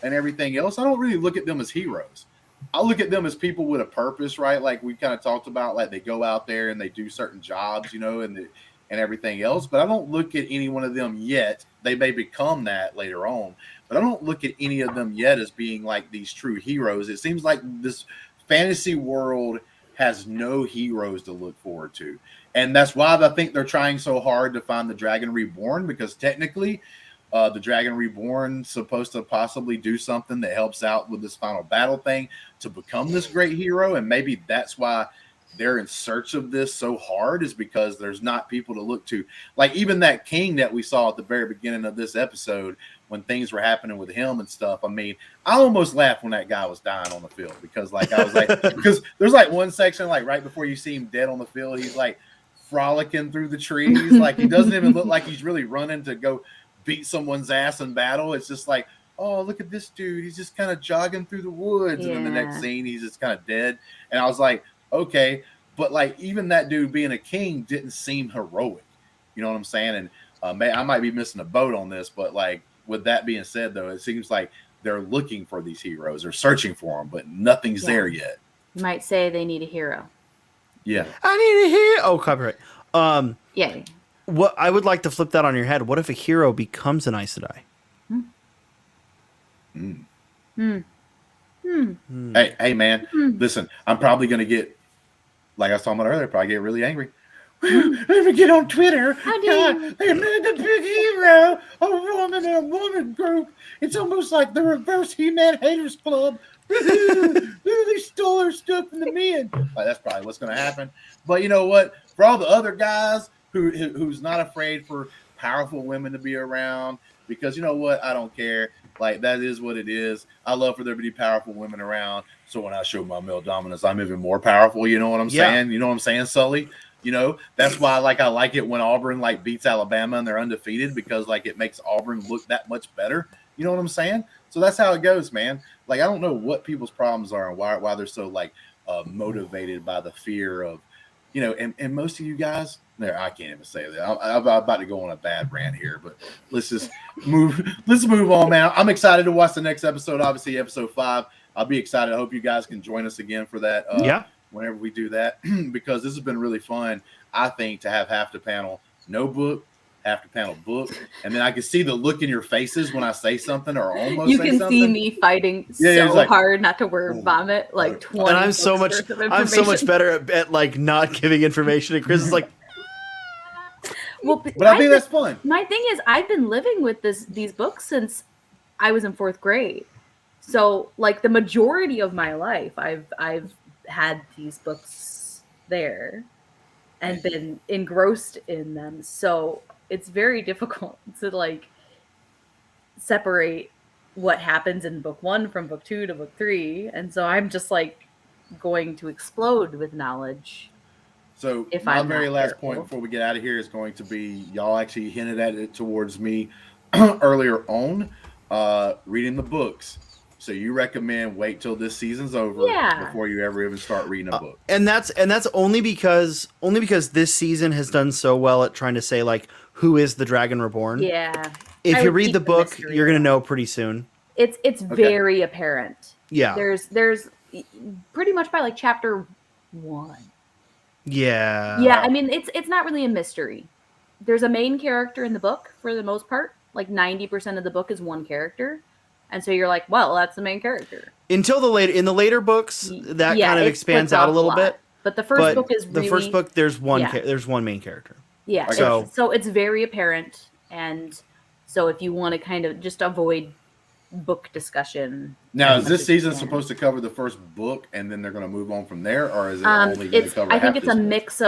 and everything else, I don't really look at them as heroes. I look at them as people with a purpose, right? Like we kind of talked about, like they go out there and they do certain jobs, and everything else. But I don't look at any one of them yet. They may become that later on, but I don't look at any of them yet as being like these true heroes. It seems like this fantasy world has no heroes to look forward to. And that's why I think they're trying so hard to find the Dragon Reborn, because technically the Dragon Reborn supposed to possibly do something that helps out with this final battle thing to become this great hero, and maybe that's why they're in search of this so hard, is because there's not people to look to. Like even that king that we saw at the very beginning of this episode, when things were happening with him and stuff. I mean, I almost laughed when that guy was dying on the field, because like I was like, because there's like one section like right before you see him dead on the field, he's like frolicking through the trees, like he doesn't even look like he's really running to go beat someone's ass in battle. It's just like, oh, look at this dude, he's just kind of jogging through the woods, and then the next scene he's just kind of dead. And I was like, okay, but like even that dude being a king didn't seem heroic, you know what I'm saying? And I might be missing a boat on this, but like with that being said, though, it seems like they're looking for these heroes, they're searching for them, but nothing's there yet. You might say they need a hero. Yeah, I need a hero. Oh, copyright. Yeah. What I would like to flip that on your head. What if a hero becomes an Aes Sedai? Hey, man, listen, I'm probably gonna get, like I was talking about earlier, probably get really angry. Let me get on Twitter. They made the big hero a woman in a woman group. It's almost like the reverse He-Man haters club. They stole her stuff from the men. Like, that's probably what's going to happen. But you know what? For all the other guys who's not afraid for powerful women to be around, because you know what? I don't care. Like, that is what it is. I love for there to be powerful women around. So when I show my male dominance, I'm even more powerful. You know what I'm saying? You know what I'm saying, Sully? You know, that's why I like it when Auburn like beats Alabama and they're undefeated, because like it makes Auburn look that much better. You know what I'm saying? So that's how it goes, man. Like, I don't know what people's problems are and why they're so like motivated by the fear of, you know, and most of you guys there, I can't even say that. I'm about to go on a bad rant here, but let's just move. Let's move on, man. I'm excited to watch the next episode. Obviously, episode 5. I'll be excited. I hope you guys can join us again for that. Whenever we do that, because this has been really fun, I think, to have half the panel no book, half the panel book, and then I can see the look in your faces when I say something or almost you say can something. See me fighting so like, hard not to word vomit like 20. And I'm so much better at like not giving information, and Chris is like, well, but I think that's fun. My thing is, I've been living with these books since I was in 4th grade, so like the majority of my life, I've had these books there and been engrossed in them, so it's very difficult to like separate what happens in book 1 from book 2 to book 3, and so I'm just like going to explode with knowledge. So my very last point before we get out of here is going to be, y'all actually hinted at it towards me earlier on, reading the books. So you recommend wait till this season's over before you ever even start reading a book. And that's only because this season has done so well at trying to say like who is the Dragon Reborn. Yeah. If you read the book, you're gonna know pretty soon. It's very apparent. Yeah. There's pretty much by like chapter 1. Yeah. Yeah, I mean it's not really a mystery. There's a main character in the book for the most part. Like 90% of the book is one character. And so you're like, well, that's the main character. Until in the later books, that kind of expands out a little bit. But the first book is really... The first book, there's one main character. Yeah, so it's very apparent. And so if you want to kind of just avoid book discussion... Now, is this season supposed to cover the first book and then they're going to move on from there? Or is it only going to cover I think it's a mix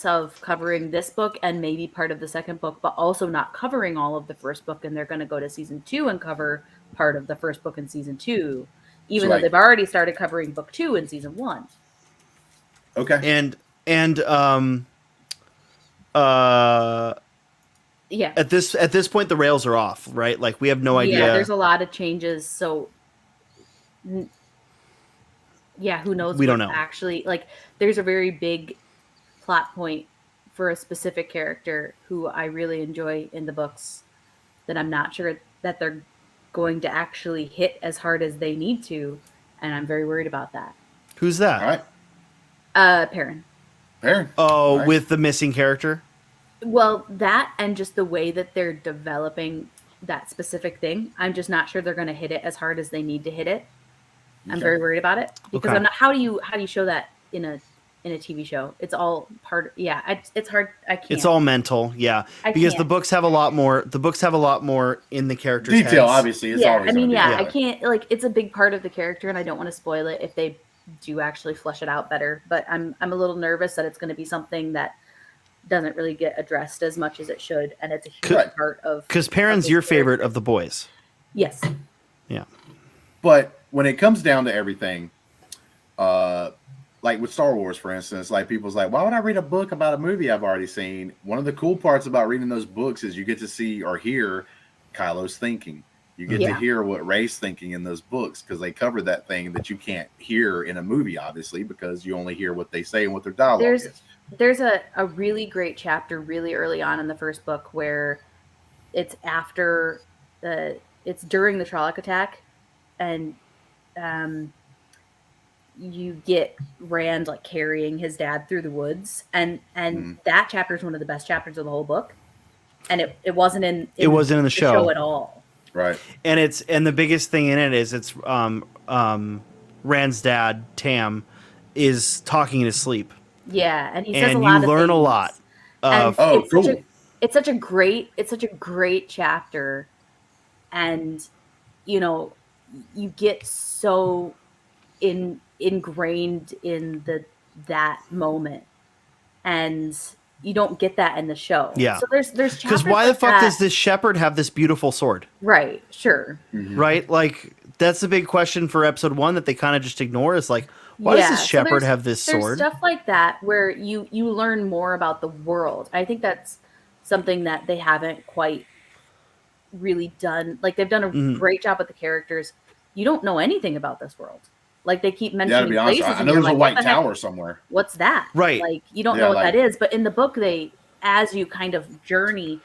of covering this book and maybe part of the second book, but also not covering all of the first book. And they're going to go to season 2 and cover part of the first book in season 2, even though they've already started covering book 2 in season 1. Okay. And yeah. At this point, the rails are off, right? Like we have no idea. Yeah, there's a lot of changes. So yeah, who knows? We don't know. Actually, like there's a very big plot point for a specific character who I really enjoy in the books that I'm not sure that they're going to actually hit as hard as they need to, and I'm very worried about that. Who's that? All right. Perrin. Oh, right. With the missing character? Well, that and just the way that they're developing that specific thing, I'm just not sure they're going to hit it as hard as they need to hit it. I'm very worried about it because I'm not. How do you show that in a in a TV show. It's all part. Yeah, it's hard. I can't. It's all mental, yeah. Because the books have a lot more. The books have a lot more in the characters' detail. heads. Obviously, it's always. I mean, yeah, I can't. Like, it's a big part of the character, and I don't want to spoil it if they do actually flesh it out better. But I'm a little nervous that it's going to be something that doesn't really get addressed as much as it should, and it's a huge part of. Because Perrin's your favorite of the boys. Yes. Yeah. But when it comes down to everything, like with Star Wars, for instance, like people's like, why would I read a book about a movie I've already seen? One of the cool parts about reading those books is you get to see or hear Kylo's thinking. You get to hear what Rey's thinking in those books because they cover that thing that you can't hear in a movie, obviously, because you only hear what they say and what their dialogue is. There's a really great chapter really early on in the first book where it's after it's during the Trolloc attack, and you get Rand like carrying his dad through the woods, and that chapter is one of the best chapters of the whole book, and it wasn't in the show at all. Right. And the biggest thing in it is it's Rand's dad Tam is talking in his sleep. Yeah, and he says a lot of things. And you learn a lot. Cool. It's such a great chapter, and you get so ingrained in that moment, and you don't get that in the show. Yeah. So there's because why the fuck does this shepherd have this beautiful sword? Right. Sure. Mm-hmm. Right. Like that's the big question for episode 1 that they kind of just ignore. Is like, why does this shepherd have this sword? There's stuff like that where you learn more about the world. I think that's something that they haven't quite really done. Like they've done a great job with the characters. You don't know anything about this world. Like they keep mentioning to be honest, places. I know there's a white tower somewhere. What's that? Right. Like you don't know what that is. But in the book, as you kind of journey,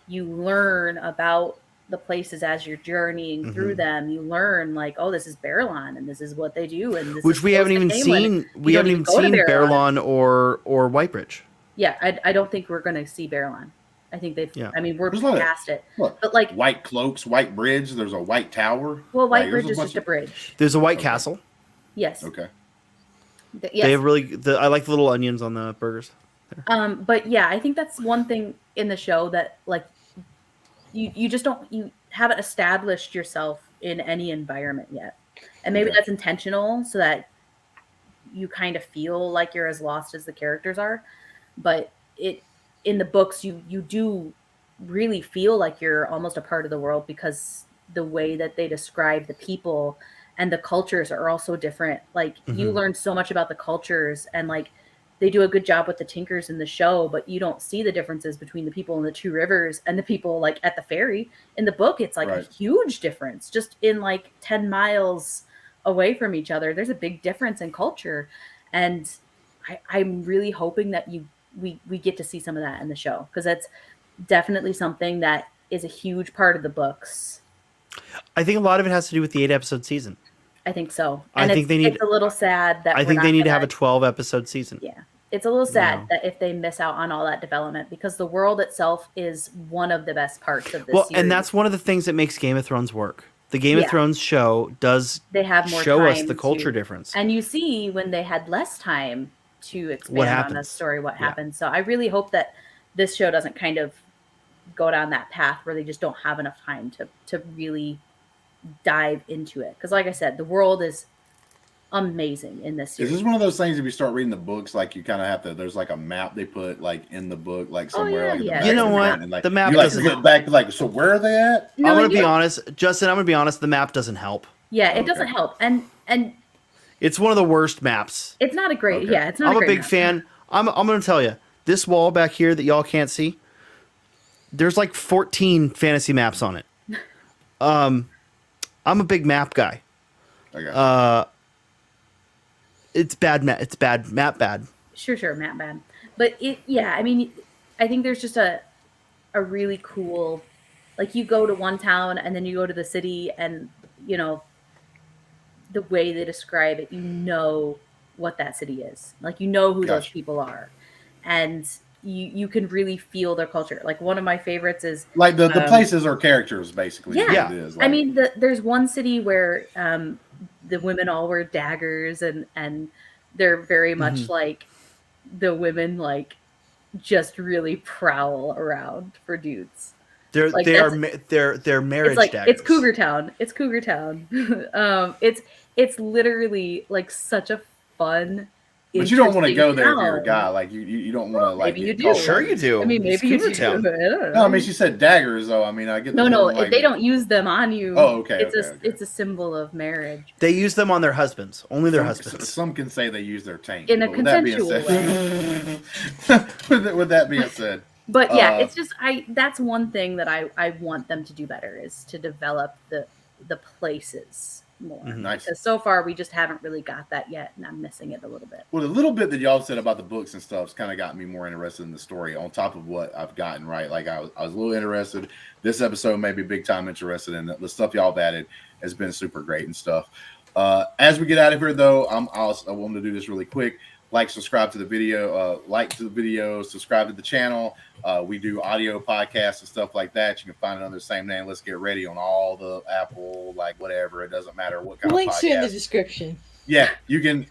you learn about the places as you're journeying through them. You learn like, oh, this is Barillon, and this is what they do, and this which is we haven't even seen. We haven't even seen Barillon or Whitebridge. Yeah, I don't think we're going to see Barillon. I think they've. Yeah. I mean, we're past it. Look, but like white cloaks, white bridge. There's a white tower. Well, white bridge is just a bridge. There's a white castle. Yes. Okay. Yes. They have I like the little onions on the burgers. There. But yeah, I think that's one thing in the show that like you just you haven't established yourself in any environment yet, and maybe that's intentional so that you kind of feel like you're as lost as the characters are, but in the books you do really feel like you're almost a part of the world because the way that they describe the people and the cultures are also different. Like you learn so much about the cultures, and like they do a good job with the Tinkers in the show, but you don't see the differences between the people in the Two Rivers and the people like at the ferry. In the book, it's like a huge difference just in like 10 miles away from each other. There's a big difference in culture. And I'm really hoping that we get to see some of that in the show, because that's definitely something that is a huge part of the books. I think a lot of it has to do with the 8-episode season. I think so. And I think it's a little sad that I think they need to have a 12-episode season. Yeah. It's a little sad that if they miss out on all that development, because the world itself is one of the best parts of this series. And that's one of the things that makes Game of Thrones work. The Game of Thrones show does show us the culture difference. And you see when they had less time to expand on a story what happened. So I really hope that this show doesn't kind of go down that path where they just don't have enough time to really dive into it. Because like I said, the world is amazing in this series. Is this one of those things if you start reading the books, like you kind of have to, there's like a map they put like in the book, like somewhere. You know what? And, like, the map you like flip back to like, so where are they at? No, I'm going to be honest, Justin, I'm going to be honest, the map doesn't help. Yeah, it doesn't help. And it's one of the worst maps. It's not a great, it's not I'm a great big map. fan. I'm going to tell you, this wall back here that y'all can't see, there's like 14 fantasy maps on it. I'm a big map guy. It's bad. It's bad. Map bad. Sure, map bad. But I mean, I think there's just a really cool, like you go to one town and then you go to the city, and you know the way they describe it, you know what that city is. Like you know who those people are, and you can really feel their culture. Like one of my favorites is like the places are characters basically. Yeah, it is. Like, I mean, there's one city where the women all wear daggers, and they're very much like the women like just really prowl around for dudes. They're marriage It's like daggers. it's Cougar Town. It's Cougar Town. It's literally like such a fun. But you don't want to go there if town. you're a guy. Like you don't want to like. Maybe you do. Oh, sure you do. I mean, maybe you do. Cougar Town. I don't know. No, I mean she said daggers though. I mean I get. No, like, they don't use them on you. Oh, okay. It's a symbol of marriage. They use them on their husbands. Only their husbands. Some can say they use their taint In a consensual way. With that being said. But yeah, it's just that's one thing that I want them to do better is to develop the places more. Mm-hmm. Nice. Because so far we just haven't really got that yet, and I'm missing it a little bit. Well, the little bit that y'all said about the books and stuff kind of got me more interested in the story on top of what I've gotten right. Like I was a little interested. This episode made me big time interested in the stuff y'all have added has been super great and stuff. As we get out of here though, I want to do this really quick. Like, subscribe to the video, subscribe to the channel. We do audio podcasts and stuff like that. You can find it under the same name. Let's Get Ready on all the Apple, like whatever. It doesn't matter what kind Links of podcast. are in the description. Yeah, you can.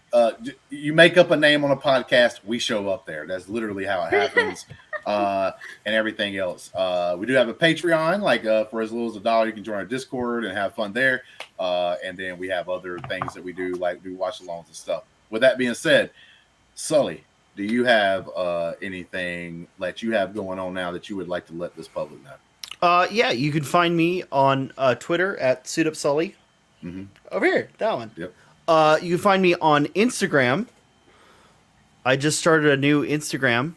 You make up a name on a podcast, we show up there. That's literally how it happens, and everything else. We do have a Patreon, like for as little as $1, you can join our Discord and have fun there. And then we have other things that we do, like do watch-alongs and stuff. With that being said, Sully, do you have anything that you have going on now that you would like to let this public know? Yeah, you can find me on Twitter at SuitUpSully. Mm-hmm. Over here, that one. Yep. You can find me on Instagram. I just started a new Instagram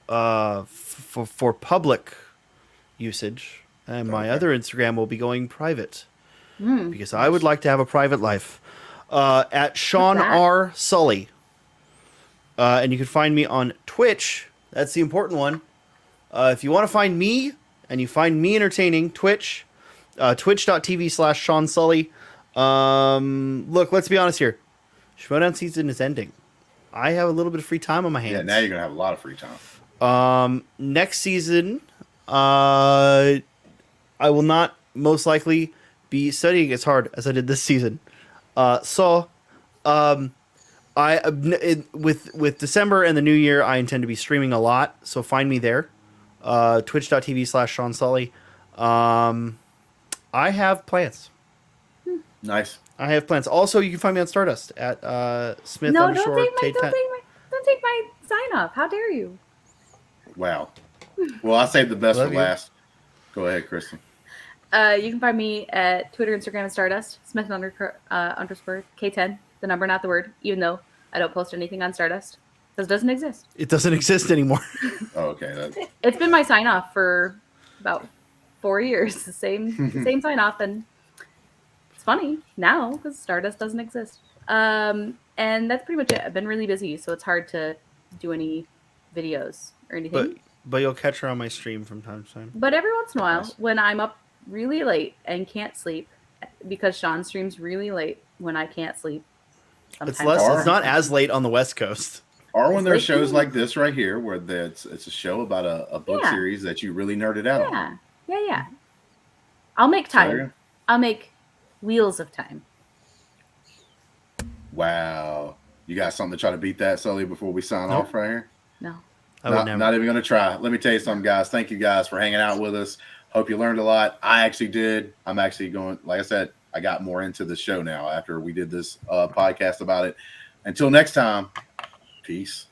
for public usage, and my other Instagram will be going private because I would like to have a private life. At Sean R. Sully. And you can find me on Twitch. That's the important one. If you want to find me and you find me entertaining, Twitch, twitch.tv/Sean Sully. Look, let's be honest here. Schmoedown season is ending. I have a little bit of free time on my hands. Yeah, now you're going to have a lot of free time. Next season, I will not most likely be studying as hard as I did this season. With December and the new year, I intend to be streaming a lot, so find me there. Twitch.tv/Sean Sully. I have plans. Nice. I have plans. Also, you can find me on Stardust at Smith No, underscore don't take Tate10. my sign off. How dare you? Wow. Well, I saved the best Love for you. last. Go ahead, Kristen. You can find me at Twitter, Instagram, and Stardust. Smith underscore K10. The number, not the word. Even though I don't post anything on Stardust, because it doesn't exist. It doesn't exist anymore. Oh, okay. It's been my sign off for about 4 years. The same sign off, and it's funny now because Stardust doesn't exist. And that's pretty much it. I've been really busy, so it's hard to do any videos or anything. But you'll catch her on my stream from time to time. But every once in a while, Nice. when I'm up really late and can't sleep, because Sean streams really late when I can't sleep. It's sometimes. It's not as late on the West Coast. Or when there's It's like- shows like this right here, where it's a show about a book Yeah. series that you really nerded out on. Yeah. I'll make time. I'll make wheels of time. Wow. You got something to try to beat that, Sully, before we sign Nope. off right here? No. I would never. Not even going to try. Let me tell you something, guys. Thank you guys for hanging out with us. Hope you learned a lot. I actually did. I'm actually going, like I said, I got more into the show now after we did this podcast about it. Until next time, peace.